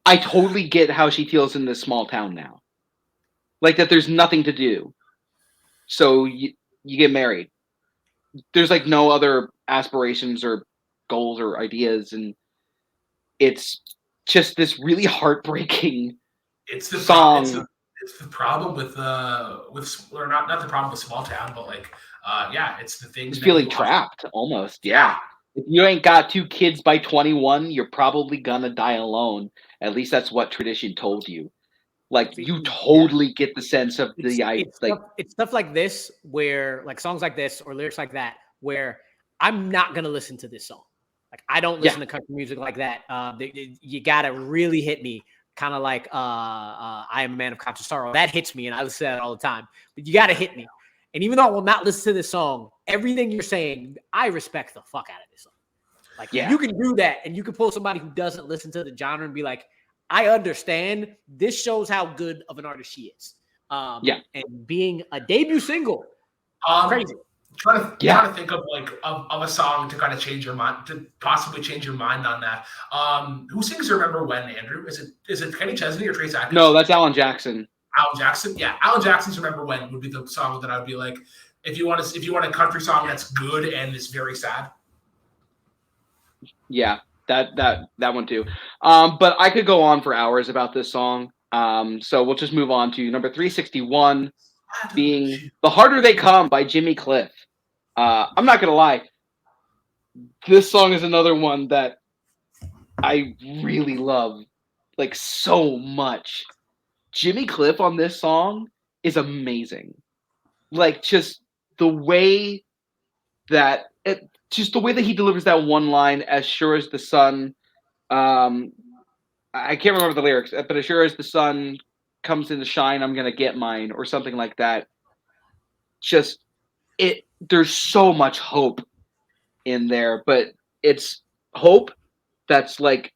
I totally get how she feels in this small town now, like that there's nothing to do, so you get married. There's like no other aspirations or goals or ideas, and it's just this really heartbreaking song. It's the problem with or not the problem with small town, but like it's the thing. It's feeling trapped almost. Yeah. If you ain't got 2 kids by 21, you're probably gonna die alone. At least that's what tradition told you. Like you totally get the sense of it's stuff like this where like songs like this or lyrics like that where I'm not gonna listen to this song. Like I don't listen to country music like that. You gotta really hit me, kind of like I Am a Man of Conscious Sorrow. That hits me, and I listen to that all the time. But you gotta hit me. And even though I will not listen to this song, everything you're saying, I respect the fuck out of this song. Like, you can do that, and you can pull somebody who doesn't listen to the genre and be like, I understand. This shows how good of an artist she is. And being a debut single, crazy. Trying to think of of a song to kind of change your mind, to possibly change your mind on that. Who sings "Remember When"? Andrew, is it Kenny Chesney or Trace Atkins? No, that's Alan Jackson. Alan Jackson, yeah. Alan Jackson's "Remember When" would be the song that I'd be like, if you want a country song that's good and is very sad. Yeah, that one too. But I could go on for hours about this song. So we'll just move on to number 361, being "The Harder They Come" by Jimmy Cliff. I'm not gonna lie, this song is another one that I really love, like, so much. Jimmy Cliff on this song is amazing. Like, just the way that he delivers that one line, "As sure as the sun." I can't remember the lyrics, but "As sure as the sun comes in to shine, I'm gonna get mine," or something like that. Just there's so much hope in there, but it's hope that's like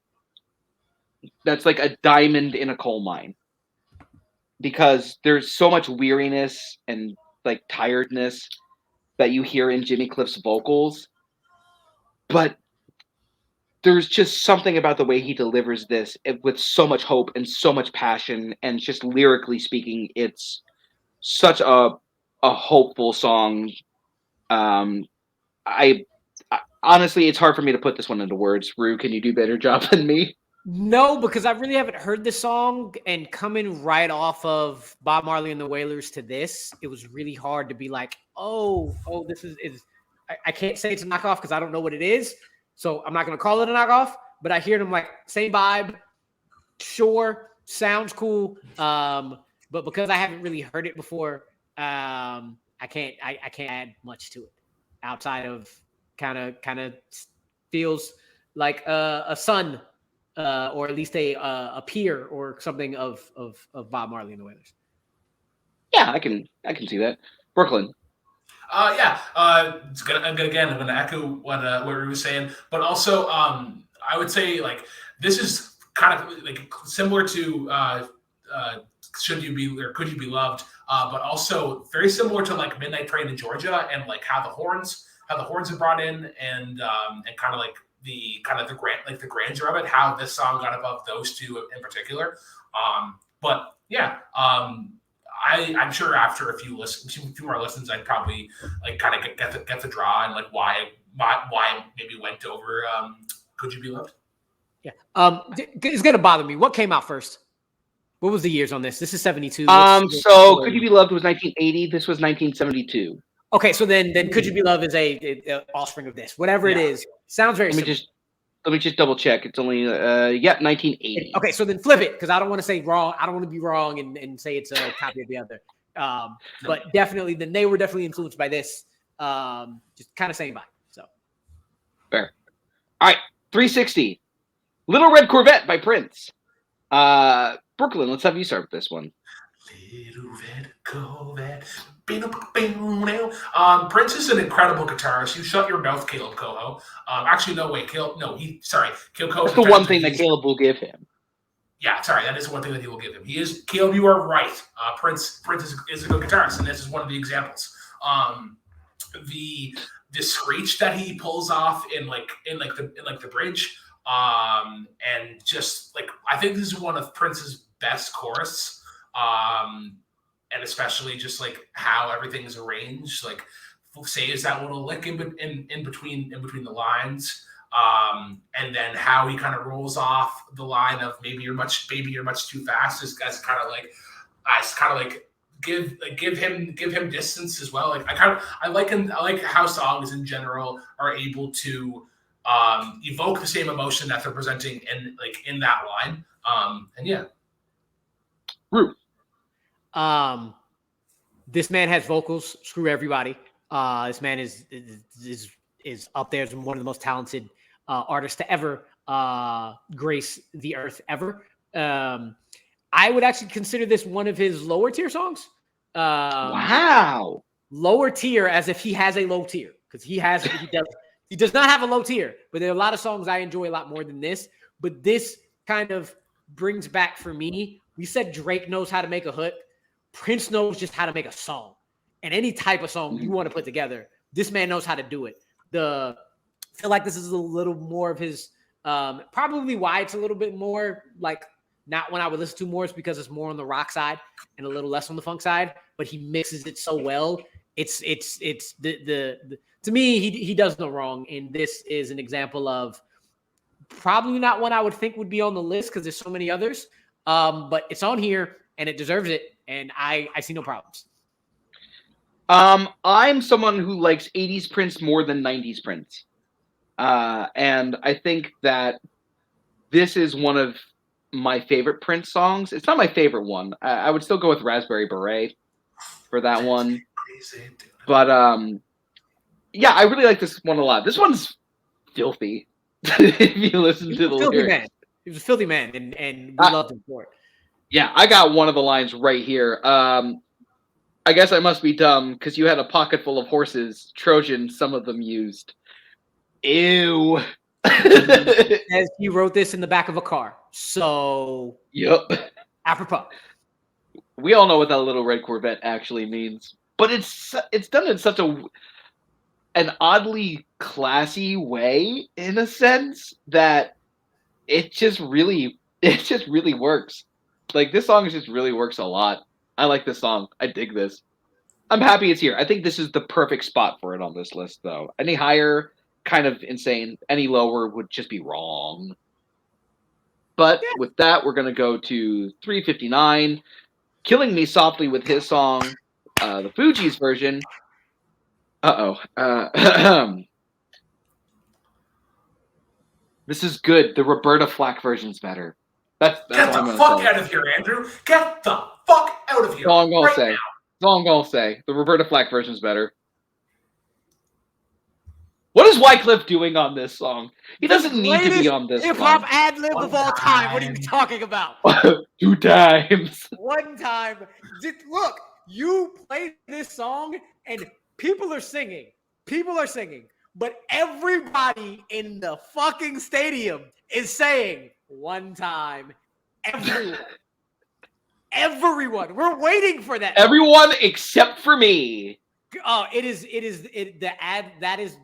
a diamond in a coal mine, because there's so much weariness and like tiredness that you hear in Jimmy Cliff's vocals, but there's just something about the way he delivers this with so much hope and so much passion, and just lyrically speaking, it's such a hopeful song. I honestly, it's hard for me to put this one into words. Rue, can you do a better job than me? No, because I really haven't heard this song, and coming right off of Bob Marley and the Wailers to this, it was really hard to be like, oh, this is I can't say it's a knockoff because I don't know what it is, so I'm not going to call it a knockoff, but I hear them like, same vibe, sure, sounds cool, but because I haven't really heard it before, I can't add much to it outside of kind of feels like a son, or at least a peer or something of Bob Marley and the Wailers. Yeah, I can see that. Brooklyn. I'm gonna echo what Rue was saying, but also I would say, like, this is kind of like similar to Should You Be or Could You Be Loved, but also very similar to like Midnight Train in Georgia, and like how the horns are brought in, and kind of like the grandeur of it, how this song got above those two in particular. But yeah, I'm sure after a few more listens, I'd probably like kind of get the draw, and like why maybe went over Could You Be Loved. Yeah, it's gonna bother me. What came out first? What was the years on this? This is 72. So Could You Be Loved was 1980. This was 1972. Okay, so then Could You Be Loved is a offspring of this. Whatever it is, sounds very similar. Let me just double check. It's only 1980. Okay, so then flip it, because I don't want to say wrong. I don't want to be wrong and say it's a copy of the other. But definitely, then they were definitely influenced by this. Just kind of same vibe. So fair. All right, 360. Little Red Corvette by Prince. Brooklyn, let's have you start with this one. Little Red Corvette. Prince is an incredible guitarist. You shut your mouth, Caleb Coho. Actually, no, wait, Caleb Coho. That's the one thing that Caleb will give him. Yeah, sorry, that is the one thing that he will give him. Caleb, you are right. Prince is a good guitarist, and this is one of the examples. The screech that he pulls off in the bridge, and just like, I think this is one of Prince's best choruses. And especially just like how everything is arranged, like says that little lick in between the lines, and then how he kind of rolls off the line of maybe you're much too fast, as kind of like give him distance as well. Like I like how songs in general are able to evoke the same emotion that they're presenting in that line. And yeah. Rue. This man has vocals. Screw everybody. This man is up there as one of the most talented artists to ever grace the earth ever. I would actually consider this one of his lower tier songs. Wow. Lower tier, as if he has a low tier, because he does not have a low tier. But there are a lot of songs I enjoy a lot more than this. But this kind of brings back for me. We said Drake knows how to make a hook. Prince knows just how to make a song, and any type of song you want to put together, this man knows how to do it. I feel like this is a little more of his. Probably why it's a little bit more like not when I would listen to more is because it's more on the rock side and a little less on the funk side. But he mixes it so well. It's to me he does no wrong, and this is an example of probably not one I would think would be on the list because there's so many others. But it's on here and it deserves it, and I see no problems. I'm someone who likes 80s Prince more than 90s Prince. And I think that this is one of my favorite Prince songs. It's not my favorite one. I would still go with Raspberry Beret for that one. But yeah, I really like this one a lot. This one's filthy. If you listen to the lyrics. Man. He was a filthy man, and we loved him for it. Yeah, I got one of the lines right here. I guess I must be dumb because you had a pocket full of horses, Trojan, some of them used. Ew. As he wrote this in the back of a car. So, yep. Apropos. We all know what that little red Corvette actually means, but it's done in such an oddly classy way, in a sense, that it just really works. Like, this song just really works a lot. I like this song. I dig this. I'm happy it's here. I think this is the perfect spot for it on this list, though. Any higher, kind of insane. Any lower would just be wrong. But with that, we're going to go to 359. Killing Me Softly with his song, the Fugees version. This is good. The Roberta Flack version's better. That's Get the fuck out of here, Andrew. Get the fuck out of here. That's all I'm going to say. Now. That's all I'm going to say. The Roberta Flack version's better. What is Wycliffe doing on this song? He doesn't need to be on this song. Hip-hop ad-lib of all time. What are you talking about? 2 times. One time. Look, you played this song, and people are singing. But everybody in the fucking stadium is saying, one time, everyone. We're waiting for that. Everyone except for me. Oh, that is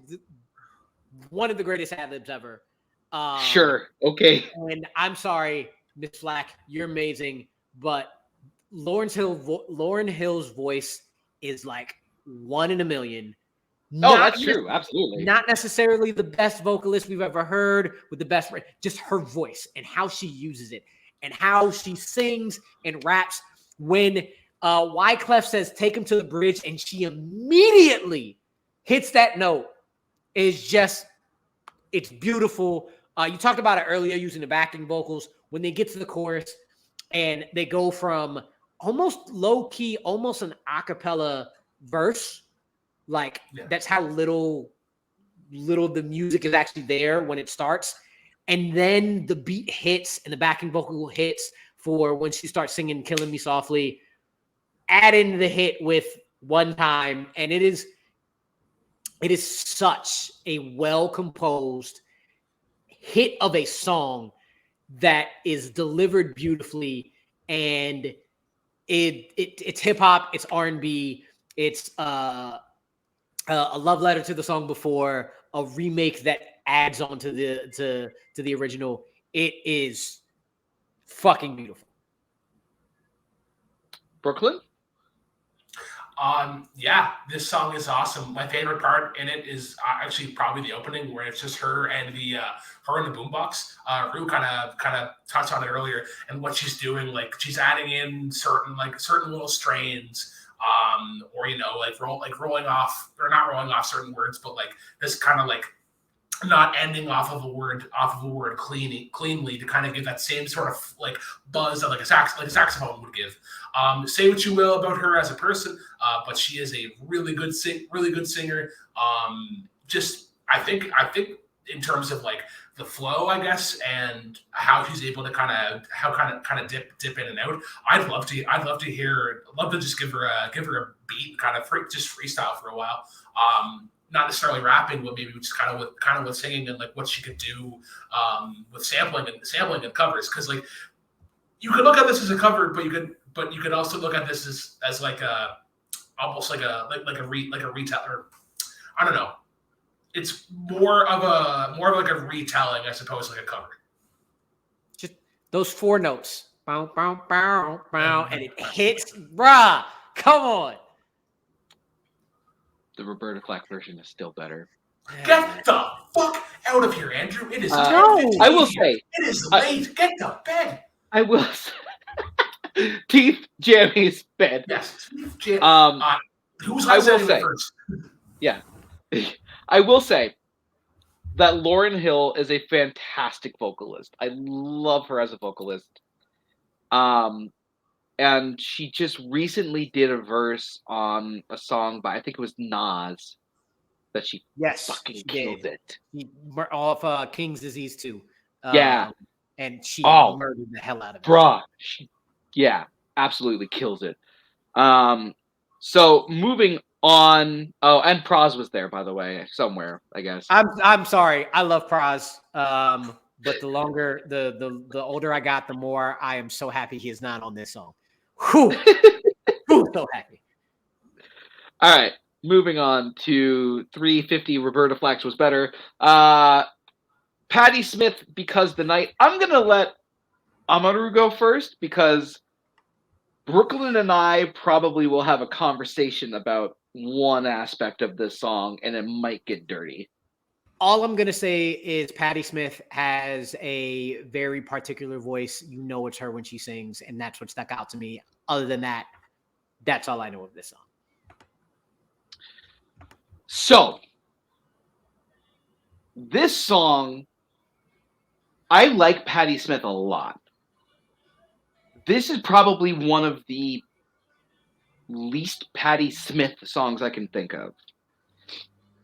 one of the greatest ad-libs ever. Sure. Okay. And I'm sorry, Miss Flack, you're amazing, but Lauryn Hill's voice is like 1 in a million. That's true. Absolutely. Not necessarily the best vocalist we've ever heard with the best, just her voice and how she uses it and how she sings and raps. When Wyclef says, take him to the bridge, and she immediately hits that note, it's beautiful. You talked about it earlier using the backing vocals. When they get to the chorus and they go from almost low key, almost an a cappella verse. That's how little the music is actually there when it starts. And then the beat hits and the backing vocal hits for when she starts singing Killing Me Softly. Add in the hit with One Time. And it is such a well-composed hit of a song that is delivered beautifully. And it's hip-hop, it's R&B, it's a love letter to the song before, a remake that adds on to the original. It is fucking beautiful. Brooklyn? Yeah, this song is awesome. My favorite part in it is actually probably the opening, where it's just her and the boombox. Rue kind of touched on it earlier, and what she's doing, like she's adding in certain little strains. Or rolling off, or not rolling off certain words, but like this kind of like not ending off of a word cleanly to kind of give that same sort of like buzz that like a saxophone would give. Say what you will about her as a person, but she is a really good singer. I think in terms of like the flow, I guess, and how she's able to kind of dip in and out. I'd love to just give her a beat, kind of just freestyle for a while. Not necessarily rapping, but maybe just kind of with singing and like what she could do with sampling and covers. Because like you could look at this as a cover, but you could also look at this as like a almost like a retailer. I don't know. It's more of like a retelling, I suppose, like a cover. Just those 4 notes, bow, bow, bow, bow, and it hits, bruh. Come on. The Roberta Flack version is still better. Get the fuck out of here, Andrew. It is No. I will say it is late. Get to bed. I will say Teeth Jammies bed. Yes. Who's I will say first? Yeah. I will say that Lauryn Hill is a fantastic vocalist. I love her as a vocalist. And she just recently did a verse on a song by, I think it was Nas, that she fucking killed it. Off King's Disease 2. Yeah. And she murdered the hell out of it. Bruh. Absolutely kills it. So moving on. Oh, and Praz was there, by the way, somewhere, I guess. I'm sorry. I love Praz. But the older I got, the more I am so happy he is not on this song. Whew. So happy. All right. Moving on to 350. Roberta Flack was better. Patti Smith, Because the Night. I'm going to let Amaru go first because Brooklyn and I probably will have a conversation about one aspect of this song, and it might get dirty. All I'm going to say is Patti Smith has a very particular voice. You know it's her when she sings, and that's what stuck out to me. Other than that, that's all I know of this song. So, this song, I like Patti Smith a lot. This is probably one of the least Patti Smith songs I can think of.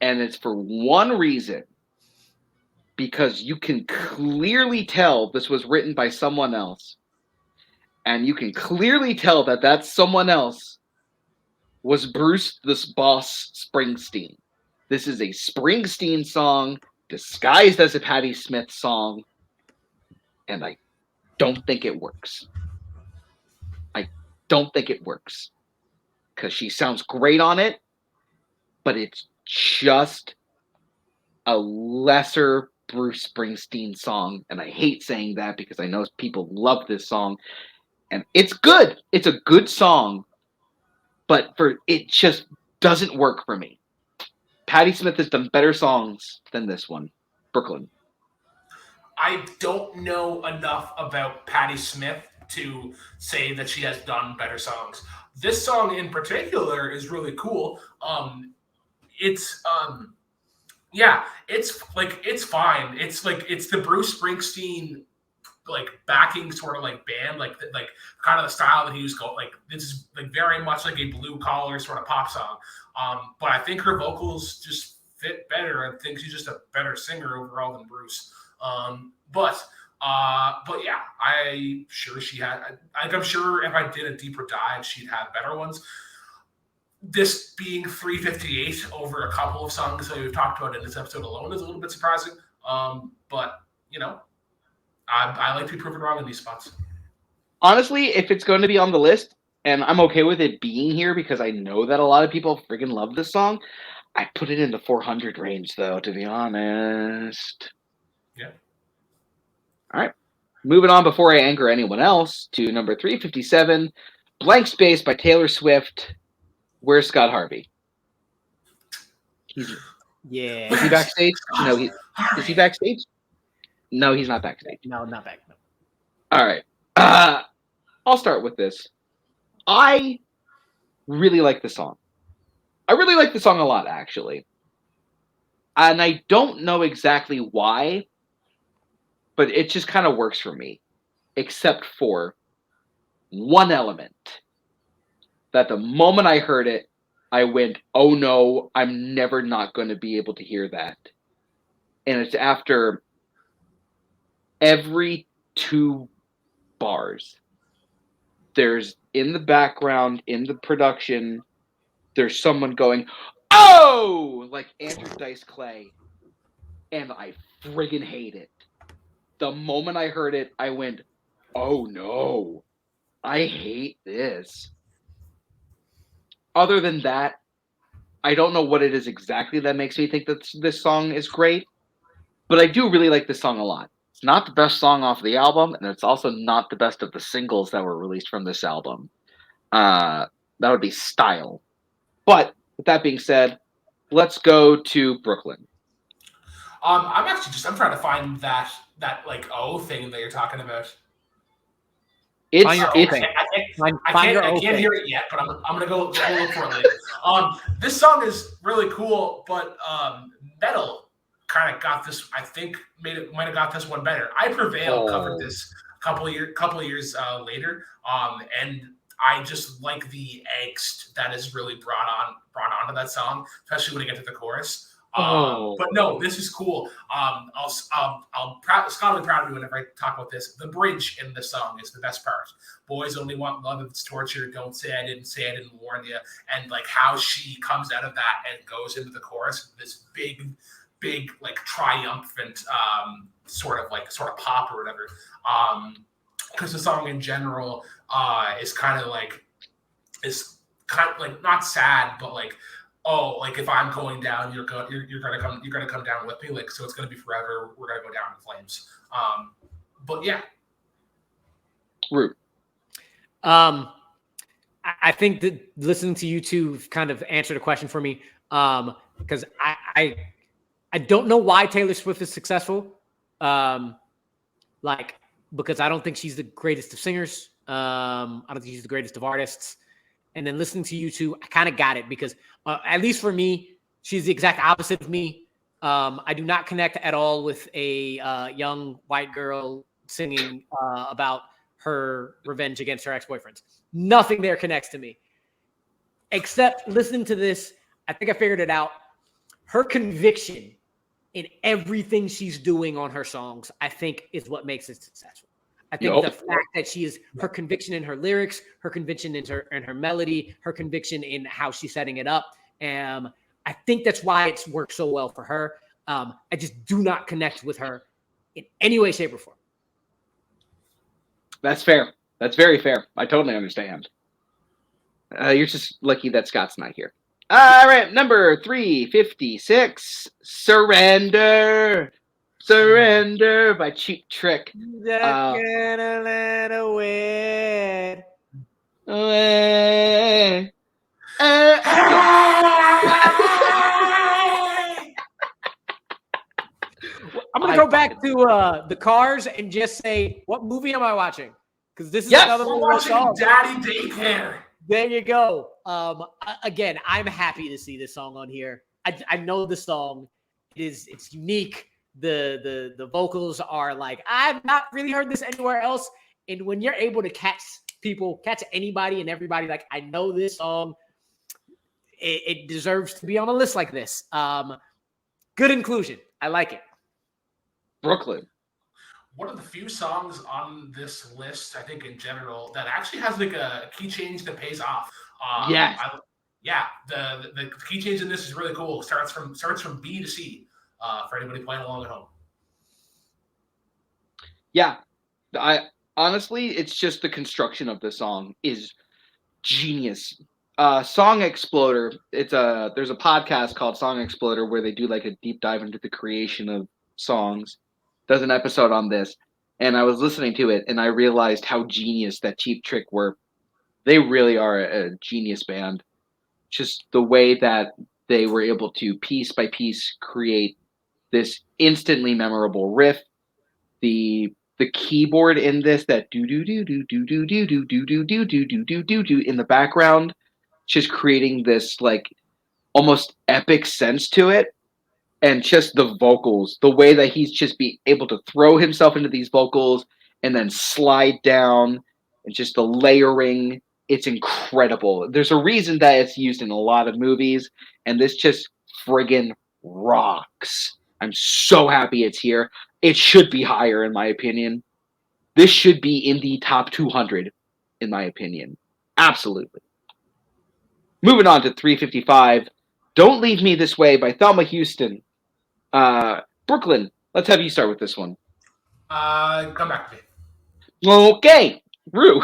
And it's for one reason. Because you can clearly tell this was written by someone else. And you can clearly tell that someone else was Bruce the Boss Springsteen. This is a Springsteen song disguised as a Patti Smith song. And I don't think it works. Because she sounds great on it, but it's just a lesser Bruce Springsteen song. And I hate saying that because I know people love this song. And it's good. It's a good song, but it just doesn't work for me. Patti Smith has done better songs than this one. Brooklyn. I don't know enough about Patti Smith to say that she has done better songs. This song in particular is really cool. It's fine. It's the Bruce Springsteen like backing sort of like band, like kind of the style that he was going. Like this is like very much like a blue collar sort of pop song. But I think her vocals just fit better. I think she's just a better singer overall than Bruce. But yeah, I'm sure if I did a deeper dive, she'd have better ones. This being 358 over a couple of songs that we've talked about in this episode alone is a little bit surprising. But you know, I like to be proven wrong in these spots. Honestly, if it's going to be on the list, and I'm okay with it being here because I know that a lot of people freaking love this song, I put it in the 400 range, though, to be honest. Yeah. All right. Moving on before I anger anyone else to number 357, Blank Space by Taylor Swift. Where's Scott Harvey? Is he backstage? No, is he backstage? No, he's not backstage. No, not back. No. All right. I'll start with this. I really like the song. I really like the song a lot, actually. And I don't know exactly why, but it just kind of works for me. Except for one element. That the moment I heard it, I went, oh no, I'm never not going to be able to hear that. and it's after every 2 bars. There's in the background, in the production, there's someone going, "Oh!" like Andrew Dice Clay. And I friggin' hate it. The moment I heard it, I went, "Oh no, I hate this." Other than that, I don't know what it is exactly that makes me think that this song is great, but I do really like this song a lot. It's not the best song off the album, and it's also not the best of the singles that were released from this album. That would be Style. But with that being said, let's go to Brooklyn. I'm trying to find that like thing that you're talking about. Find your It's I can't hear it yet, but I'm gonna go look for it later. This song is really cool, but Metal kind of got this. I think might have got this one better. I Prevail covered this a couple of years later, and I just like the angst that is really brought onto that song, especially when you get to the chorus. But no, this is cool. Scott will be proud of me whenever I talk about this. The bridge in the song is the best part. Boys only want love if it's torture. Don't say I didn't warn you. And like how she comes out of that and goes into the chorus, this big like triumphant sort of pop or whatever. Because the song in general is kind of like not sad, but like, oh, like if I'm going down, you're gonna come down with me. Like, so it's gonna be forever. We're gonna go down in flames. But yeah. Root. I think that listening to you two kind of answered a question for me. Because I don't know why Taylor Swift is successful. Because I don't think she's the greatest of singers. I don't think she's the greatest of artists. And then listening to you two, I kind of got it because at least for me, she's the exact opposite of me. I do not connect at all with a young white girl singing about her revenge against her ex-boyfriends. Nothing there connects to me. Except listening to this, I think I figured it out. Her conviction in everything she's doing on her songs, I think is what makes it successful. I think the fact that she is her conviction in her lyrics, her conviction in her melody, her conviction in how she's setting it up. I think that's why it's worked so well for her. I just do not connect with her in any way, shape, or form. That's fair. That's very fair. I totally understand. You're just lucky that Scott's not here. All right, number 356, Surrender. Surrender by Cheap Trick. Gonna let away. Away. I'm going to go back to the Cars and just say, what movie am I watching? Because this is another one. We're watching Daddy Daycare. There you go. Again, I'm happy to see this song on here. I know the song. It's unique. The vocals are like, I've not really heard this anywhere else. And when you're able to catch anybody and everybody, like, I know this song, it deserves to be on a list like this. Good inclusion. I like it. Brooklyn. One of the few songs on this list, I think in general, that actually has like a key change that pays off. The key change in this is really cool. It starts from B to C for anybody playing along at home. Yeah, I honestly, it's just the construction of the song is genius. Song Exploder. There's a podcast called Song Exploder where they do like a deep dive into the creation of songs. Does an episode on this, and I was listening to it, and I realized how genius that Cheap Trick were. They really are a genius band. Just the way that they were able to piece by piece create this instantly memorable riff. The keyboard in this, that do do do do do do do do do do do do do do do do in the background, just creating this like almost epic sense to it. And just the vocals, the way that he's just be able to throw himself into these vocals and then slide down, and just the layering, it's incredible. There's a reason that it's used in a lot of movies, and this just friggin' rocks. I'm so happy it's here. It should be higher, in my opinion. This should be in the top 200, in my opinion. Absolutely. Moving on to 355, Don't Leave Me This Way by Thelma Houston. Brooklyn, let's have you start with this one. Come back to me. Okay. Rue.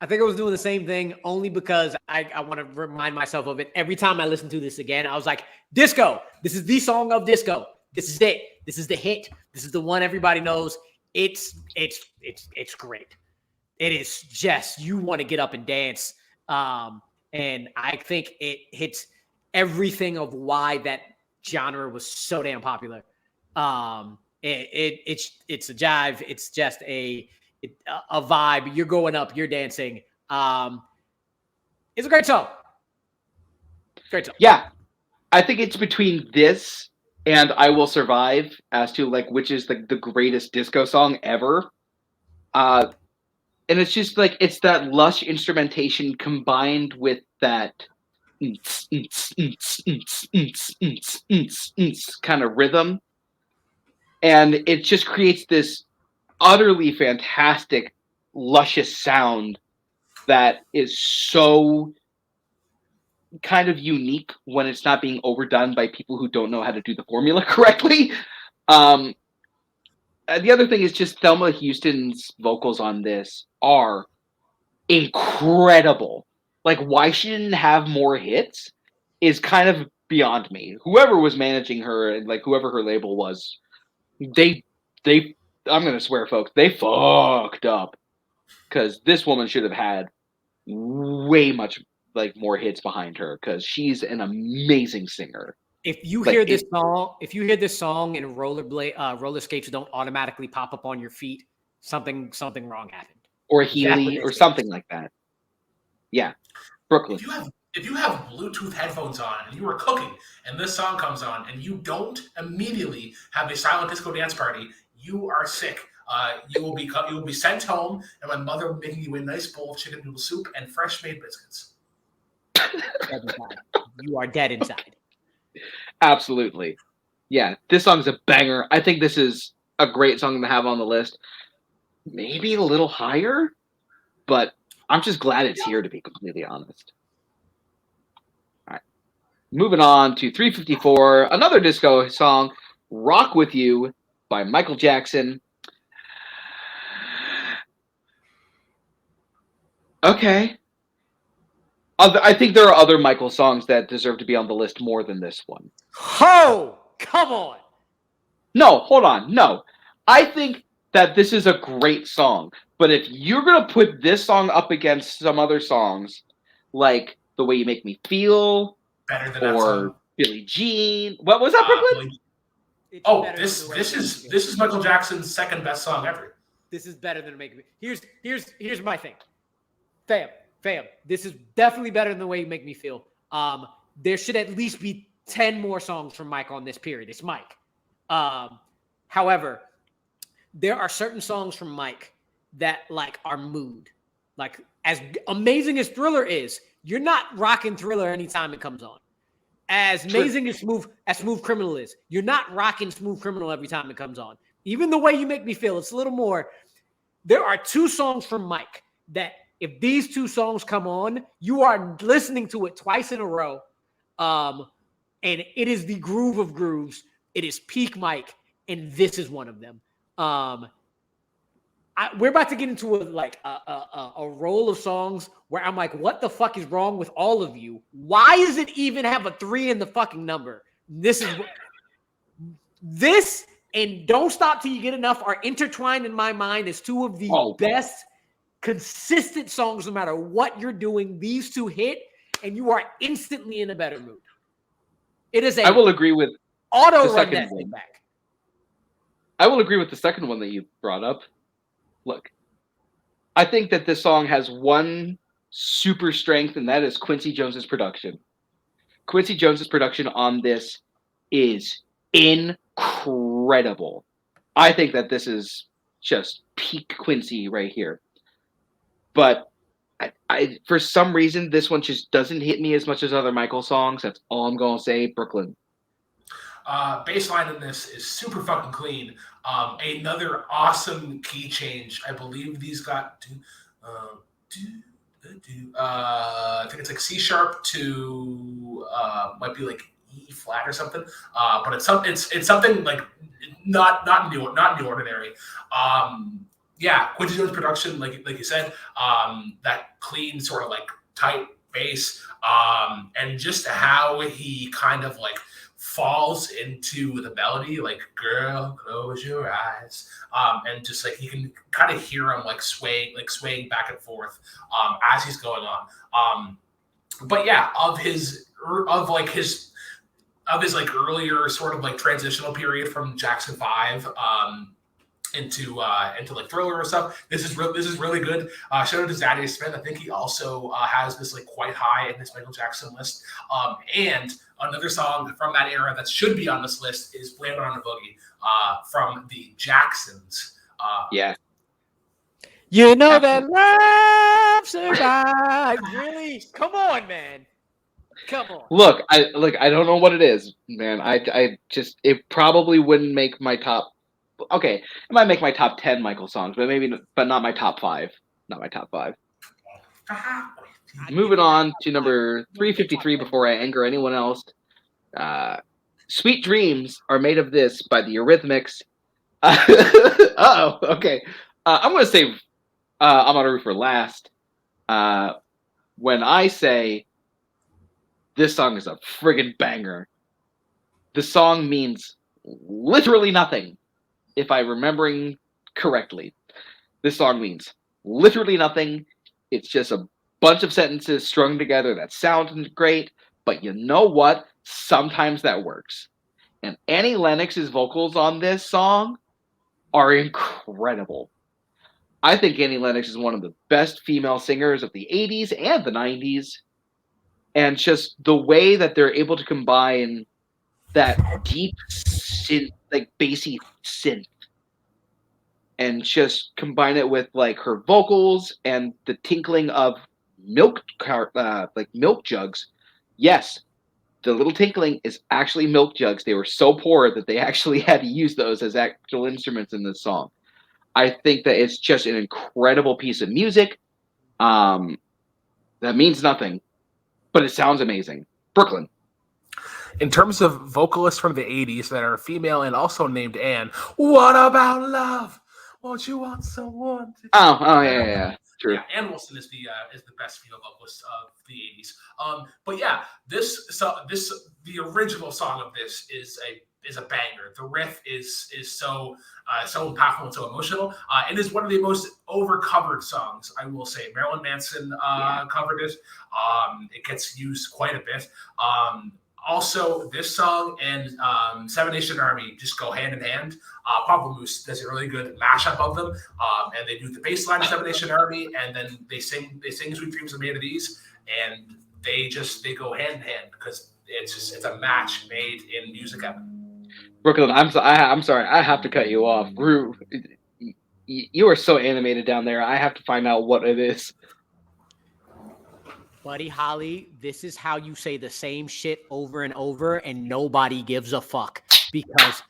I think I was doing the same thing only because I want to remind myself of it. Every time I listen to this again, I was like, disco. This is the song of disco. This is it. This is the hit. This is the one everybody knows. It's great. It is just, you want to get up and dance. And I think it hits everything of why that genre was so damn popular. It's a jive. It's just a vibe. You're going up, you're dancing. It's a great song. Great song. Yeah. I think it's between this and I Will Survive as to like which is the greatest disco song ever. And it's just like it's that lush instrumentation combined with that kind of rhythm. And it just creates this utterly fantastic, luscious sound that is so kind of unique when it's not being overdone by people who don't know how to do the formula correctly. The other thing is just Thelma Houston's vocals on this are incredible. Like, why she didn't have more hits is kind of beyond me. Whoever was managing her and like whoever her label was, they I'm gonna swear, folks, they fucked up because this woman should have had way much like more hits behind her because she's an amazing singer. If you hear this song and roller skates don't automatically pop up on your feet, something wrong happened. Or Healy or something like that. Yeah. Brooklyn. If you have Bluetooth headphones on and you are cooking and this song comes on and you don't immediately have a silent disco dance party, you are sick. You will be sent home, and my mother will be making you a nice bowl of chicken noodle soup and fresh made biscuits. You are dead inside. Absolutely. Yeah, this song's a banger. I think this is a great song to have on the list. Maybe a little higher, but I'm just glad it's here, to be completely honest. All right. Moving on to 354, another disco song, Rock With You by Michael Jackson. Okay. I think there are other Michael songs that deserve to be on the list more than this one. Oh, come on. No, hold on. No. I think that this is a great song. But if you're going to put this song up against some other songs, like The Way You Make Me Feel, better than or Billie Jean. What was that, Brooklyn? This is Michael Jackson's second best song ever. This is better than Make Me. Here's my thing. Fam, this is definitely better than The Way You Make Me Feel. There should at least be 10 more songs from Mike on this period. It's Mike. However, there are certain songs from Mike that like are mood. Like, as amazing as Thriller is, you're not rocking Thriller anytime it comes on. As amazing as Smooth Criminal is, you're not rocking Smooth Criminal every time it comes on. Even The Way You Make Me Feel, it's a little more. There are two songs from Mike that if these two songs come on, you are listening to it twice in a row. And it is the groove of grooves. It is peak Mike, and this is one of them. We're about to get into a roll of songs where I'm like, what the fuck is wrong with all of you? Why does it even have a 3 in the fucking number? This and Don't Stop Till You Get Enough are intertwined in my mind as two of the best consistent songs. No matter what you're doing, these two hit, and you are instantly in a better mood. It is I will agree with auto run that thing back. I will agree with the second one that you brought up. Look, I think that this song has one super strength, and that is Quincy Jones's production. Quincy Jones's production on this is incredible. I think that this is just peak Quincy right here. But I for some reason, this one just doesn't hit me as much as other Michael songs. That's all I'm going to say. Brooklyn. Bass line in this is super fucking clean. Another awesome key change. I believe these got I think it's like C sharp to might be like E flat or something. But it's something like not in the ordinary. Yeah, Quincy Jones production, like you said, that clean sort of like tight bass, and just how he kind of like falls into the melody, like "Girl, close your eyes," and just like you can kind of hear him like swaying back and forth as he's going on. But yeah, of his earlier sort of like transitional period from Jackson 5 into like Thriller or stuff. This is really good. Shout out to Zadie Smith. I think he also has this like quite high in his Michael Jackson list. And another song from that era that should be on this list is "Blame It on the Boogie" from the Jacksons. Yeah. You know that love survives. Really? Come on, man. Come on. Look, I don't know what it is, man. I just, it probably wouldn't make my top. Okay, it might make my top 10 Michael songs, but not my top 5. Not my top 5. Moving on to number 353 before I anger anyone else. "Sweet Dreams Are Made of This" by the Eurythmics. Okay. I'm going to save Honorary for last. When I say this song is a friggin' banger, the song means literally nothing. If I'm remembering correctly, this song means literally nothing. It's just a bunch of sentences strung together that sound great, but you know what? Sometimes that works. And Annie Lennox's vocals on this song are incredible. I think Annie Lennox is one of the best female singers of the 80s and the 90s. And just the way that they're able to combine that deep synth, like bassy synth, and just combine it with like her vocals and the tinkling of milk jugs. Yes, the little tinkling is actually milk jugs. They were so poor that they actually had to use those as actual instruments in this song. I think that it's just an incredible piece of music. That means nothing, but it sounds amazing. Brooklyn. In terms of vocalists from the 80s that are female and also named Anne, what about love? Won't you want someone to... Yeah. True. Yeah, Ann Wilson is the best female vocalist of the 80s. But yeah, the original song of this is a banger. The riff is so impactful and so emotional, and is one of the most over-covered songs, I will say. Marilyn Manson covered it. It gets used quite a bit. Also, this song and Seven Nation Army just go hand in hand. Papa Moose does a really good mashup of them, and they do the bass line of Seven Nation Army, and then they sing "Sweet Dreams Are Made of These," and they go hand in hand because it's a match made in music heaven. Brooklyn, I'm sorry, I have to cut you off. You are so animated down there. I have to find out what it is. Buddy Holly, this is how you say the same shit over and over and nobody gives a fuck, because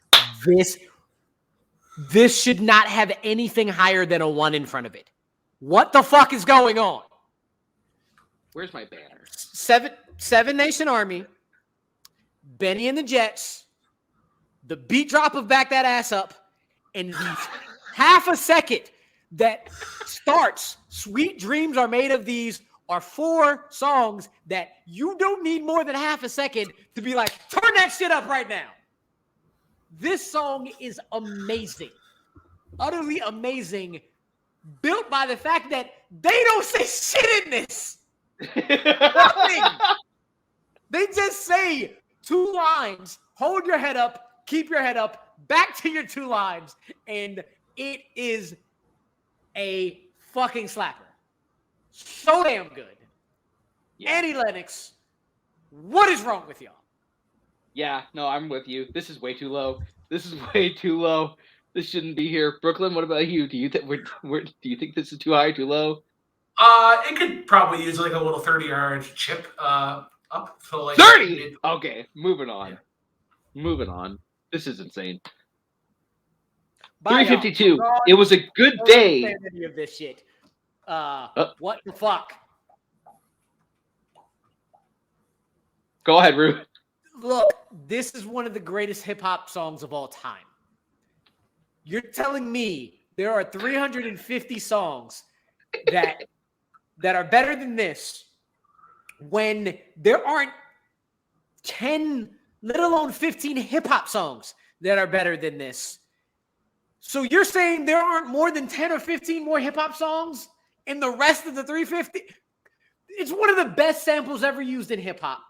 this should not have anything higher than a 1 in front of it. What the fuck is going on? Where's my banner? Seven Nation Army, Benny and the Jets, the beat drop of Back That Ass Up, and the half a second that starts Sweet Dreams Are Made of These are 4 songs that you don't need more than half a second to be like, turn that shit up right now. This song is amazing. Utterly amazing. Built by the fact that they don't say shit in this. Nothing. They just say 2 lines. Hold your head up. Keep your head up. Back to your 2 lines. And it is a fucking slapper. So damn good. Yeah. Annie Lennox, what is wrong with y'all? Yeah, no, I'm with you. This is way too low. This shouldn't be here. Brooklyn, what about you? Do you think this is too high, too low? It could probably use like a little 30-yard chip up to like 30. Okay, moving on. Moving on. This is insane. Bye, y'all. 352. God, It was a good don't day. understand any of this shit. What the fuck? Go ahead, Rue. Look, this is one of the greatest hip hop songs of all time. You're telling me there are 350 songs that are better than this when there aren't 10, let alone 15 hip hop songs that are better than this. So you're saying there aren't more than 10 or 15 more hip hop songs in the rest of the 350? It's one of the best samples ever used in hip hop.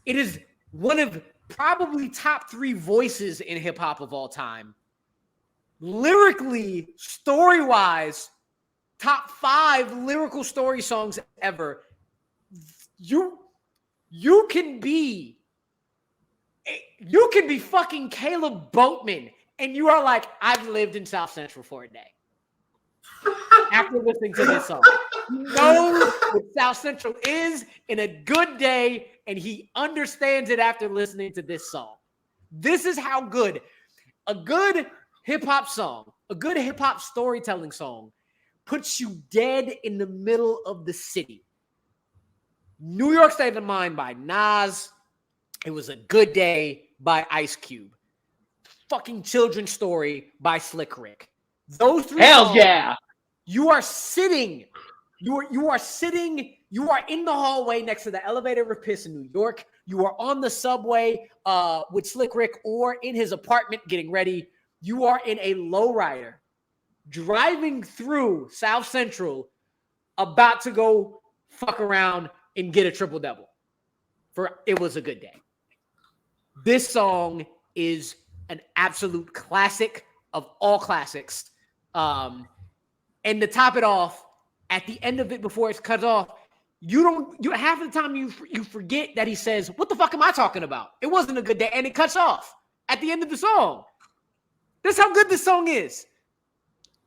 It is one of probably top 3 voices in hip hop of all time. Lyrically, story-wise, top 5 lyrical story songs ever. You can be fucking Caleb Boatman, and you are like, I've lived in South Central for a day. After listening to this song, he knows what South Central is in a good day, and he understands it after listening to this song. This is how good a good hip-hop song, a good hip-hop storytelling song, puts you dead in the middle of the city. New York State of Mind by Nas. It Was a Good Day by Ice Cube. Fucking Children's Story by Slick Rick. Those 3 Hell songs, yeah. you are sitting, you are in the hallway next to the elevator of Piss in New York. You are on the subway with Slick Rick or in his apartment getting ready. You are in a lowrider driving through South Central about to go fuck around and get a triple-double. For It Was a Good Day. This song is an absolute classic of all classics. And to top it off, at the end of it, before it's cut off, you half of the time you forget that he says, "What the fuck am I talking about? It wasn't a good day," and it cuts off at the end of the song. That's how good this song is.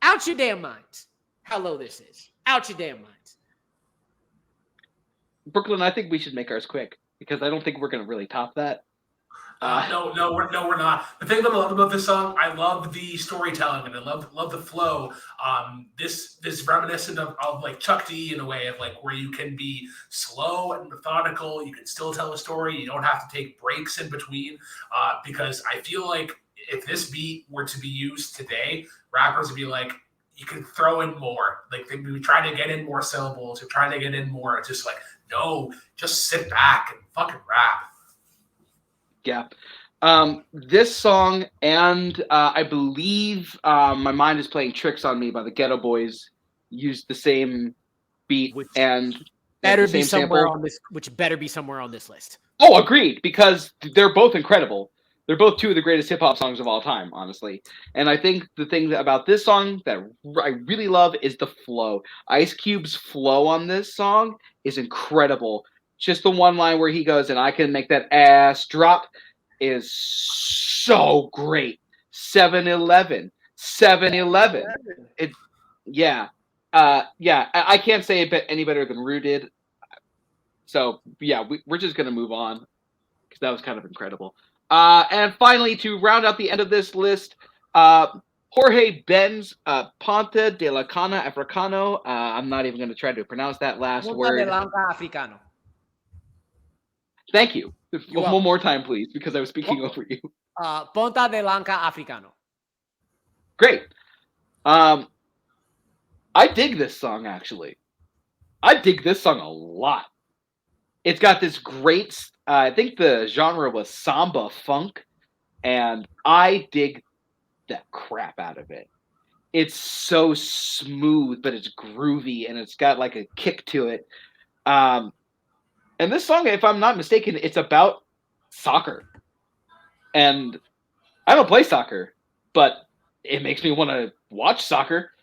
Out your damn minds. How low this is. Out your damn minds. Brooklyn, I think we should make ours quick because I don't think we're going to really top that. No, we're not. The thing that I love about this song, I love the storytelling and I love the flow. This reminiscent of like Chuck D in a way of like where you can be slow and methodical. You can still tell a story. You don't have to take breaks in between. Because I feel like if this beat were to be used today, rappers would be like, you can throw in more. Like they'd be trying to get in more syllables or trying to get in more. It's just like, no, just sit back and fucking rap. Yeah. This song and I believe My Mind Is Playing Tricks on Me by the Ghetto Boys used the same beat and better the same be somewhere sample. on this, which better be somewhere on this list. Oh, agreed, because they're both incredible. They're both 2 of the greatest hip hop songs of all time, honestly. And I think the thing about this song that I really love is the flow. Ice Cube's flow on this song is incredible. Just the one line where he goes, "And I can make that ass drop," is so great. 7-Eleven. 7-Eleven. I can't say it any better than Rue did. So, yeah, we're just going to move on because that was kind of incredible. And finally, to round out the end of this list, Jorge Ben's Ponta de la Cana Africano. I'm not even going to try to pronounce that last word. Africano. Thank you. One more time, please, because I was speaking over you. Ponta de Lanca Africano. Great. I dig this song, actually. I dig this song a lot. It's got this great, I think the genre was samba funk, and I dig the crap out of it. It's so smooth, but it's groovy, and it's got like a kick to it. And this song, if I'm not mistaken, it's about soccer. And I don't play soccer, but it makes me want to watch soccer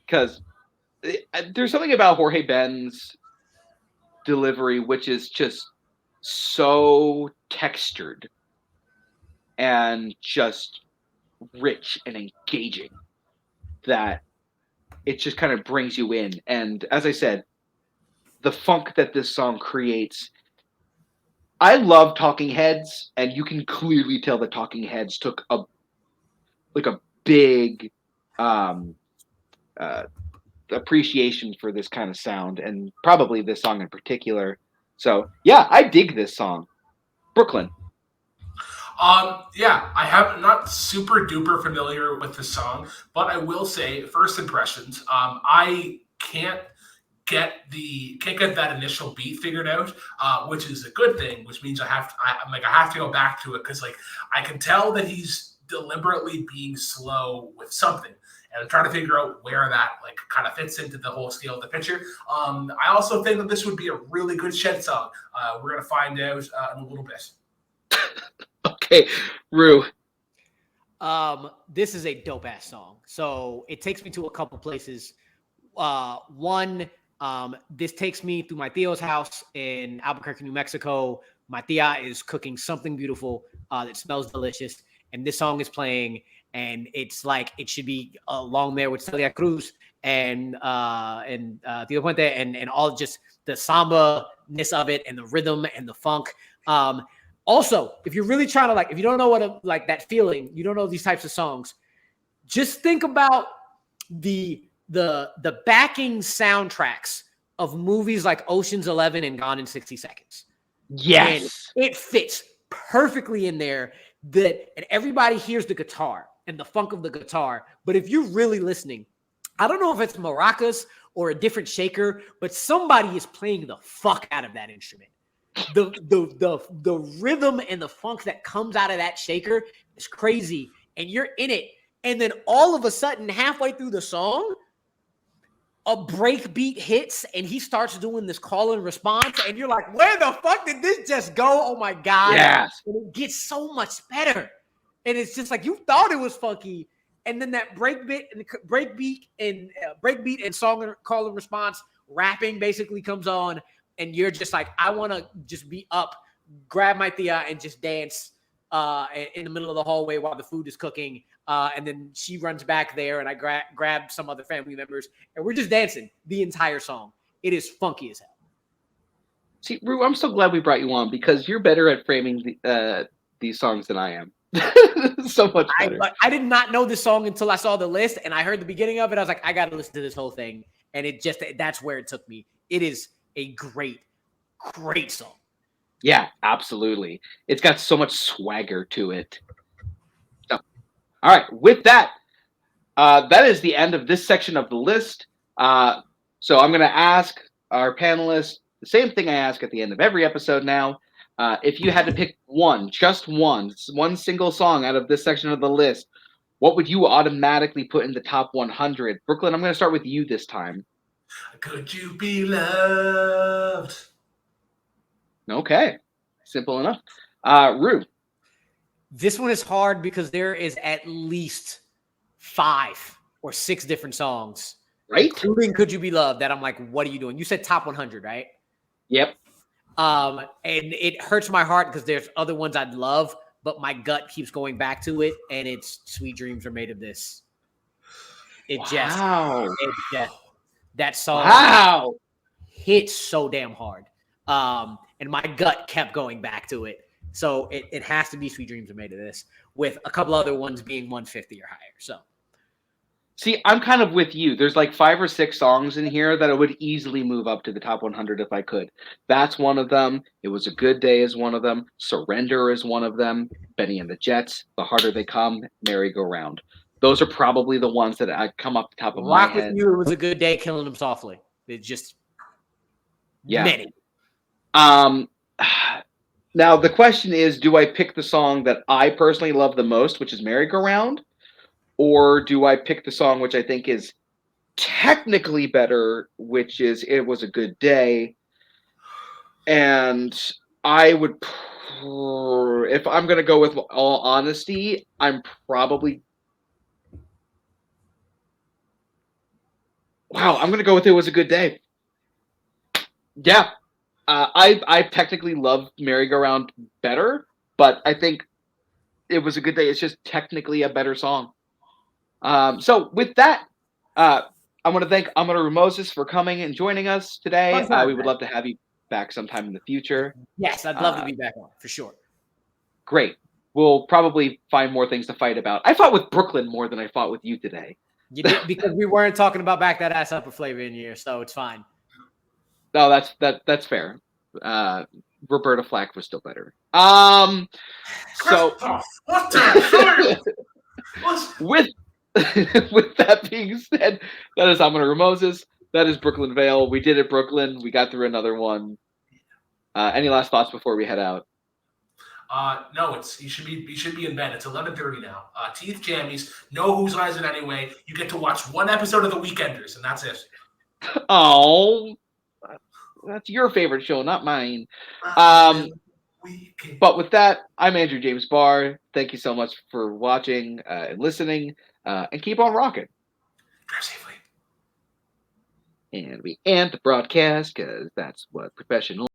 because there's something about Jorge Ben's delivery which is just so textured and just rich and engaging that it just kind of brings you in. And as I said, the funk that this song creates I love Talking Heads, and you can clearly tell that Talking Heads took a big um, appreciation for this kind of sound, and probably this song in particular. So yeah, I dig this song. Brooklyn. Yeah, I have not super duper familiar with the song, but I will say first impressions. I can't get that initial beat figured out, which is a good thing. Which means I have to go back to it because like I can tell that he's deliberately being slow with something. And I'm trying to figure out where that like kind of fits into the whole scale of the picture. I also think that this would be a really good Shed song. We're gonna find out in a little bit. Okay, Rue. This is a dope ass song. So it takes me to a couple places. One, this takes me through my Theo's house in Albuquerque, New Mexico. My Thea is cooking something beautiful that smells delicious, and this song is playing, and it's like it should be along there with Celia Cruz and Tio Puente and all just the samba-ness of it and the rhythm and the funk. Also, if you're really trying to like, if you don't know what like that feeling, you don't know these types of songs, just think about the backing soundtracks of movies like Ocean's 11 and Gone in 60 Seconds. Yes. And it fits perfectly in there and everybody hears the guitar and the funk of the guitar. But if you're really listening, I don't know if it's maracas or a different shaker, but somebody is playing the fuck out of that instrument. The rhythm and the funk that comes out of that shaker is crazy, and you're in it. And then all of a sudden, halfway through the song, a break beat hits, and he starts doing this call and response, and you're like, "Where the fuck did this just go? Oh my god!" Yes. And it gets so much better, and it's just like you thought it was funky, and then that break beat and song and call and response rapping basically comes on. And you're just like, I want to just be up, grab my Thea, and just dance in the middle of the hallway while the food is cooking. And then she runs back there, and I grab some other family members, and we're just dancing the entire song. It is funky as hell. See, Rue, I'm so glad we brought you on because you're better at framing these songs than I am. So much better. I did not know this song until I saw the list, and I heard the beginning of it. I was like, I got to listen to this whole thing. And that's where it took me. It is a great song. Yeah, absolutely. It's got so much swagger to it. So, all right, with that, that is the end of this section of the list. So I'm going to ask our panelists the same thing I ask at the end of every episode now. If you had to pick just one single song out of this section of the list, what would you automatically put in the top 100? Brooklyn, I'm going to start with you this time. Could you be loved? Okay. Simple enough. Rue. This one is hard because there is at least 5 or 6 different songs. Right? Including Could You Be Loved that I'm like, what are you doing? You said top 100, right? Yep. And it hurts my heart because there's other ones I'd love, but my gut keeps going back to it, and it's Sweet Dreams Are Made of This. That song hits so damn hard. And my gut kept going back to it. So it has to be Sweet Dreams Are Made of This, with a couple other ones being 150 or higher. So, see, I'm kind of with you. There's like 5 or 6 songs in here that I would easily move up to the top 100 if I could. That's one of them. It Was a Good Day is one of them. Surrender is one of them. Benny and the Jets, The Harder They Come, Merry Go Round. Those are probably the ones that I come up the top of my head. With You, It Was a Good Day, Killing Them Softly. It's just many. Now the question is, do I pick the song that I personally love the most, which is Merry Go Round, or do I pick the song which I think is technically better, which is It Was a Good Day? And I would, if I'm going to go with all honesty, I'm probably, I'm going to go with It Was a Good Day. Yeah. I technically love Merry Go Round better, but I think It Was a Good Day. It's just technically a better song. So with that, I want to thank Honorary Moses for coming and joining us today. We would love to have you. back sometime in the future. Yes, I'd love to be back on for sure. Great. We'll probably find more things to fight about. I fought with Brooklyn more than I fought with you today. You did, because we weren't talking about back that ass up with Flavor in here, so it's fine. No, that's fair. Roberta Flack was still better. So what the with with that being said, that is Amon Moses. That is Brooklyn Vale. We did it, Brooklyn. We got through another one. Any last thoughts before we head out? No, you should be in bed. It's 11:30 now. Teeth jammies. No Who's Eyes It Anyway. You get to watch one episode of The Weekenders, and that's it. Oh, that's your favorite show, not mine. But with that, I'm Andrew James Barr. Thank you so much for watching and listening, and keep on rocking. Drive safely. And we end the broadcast because that's what professional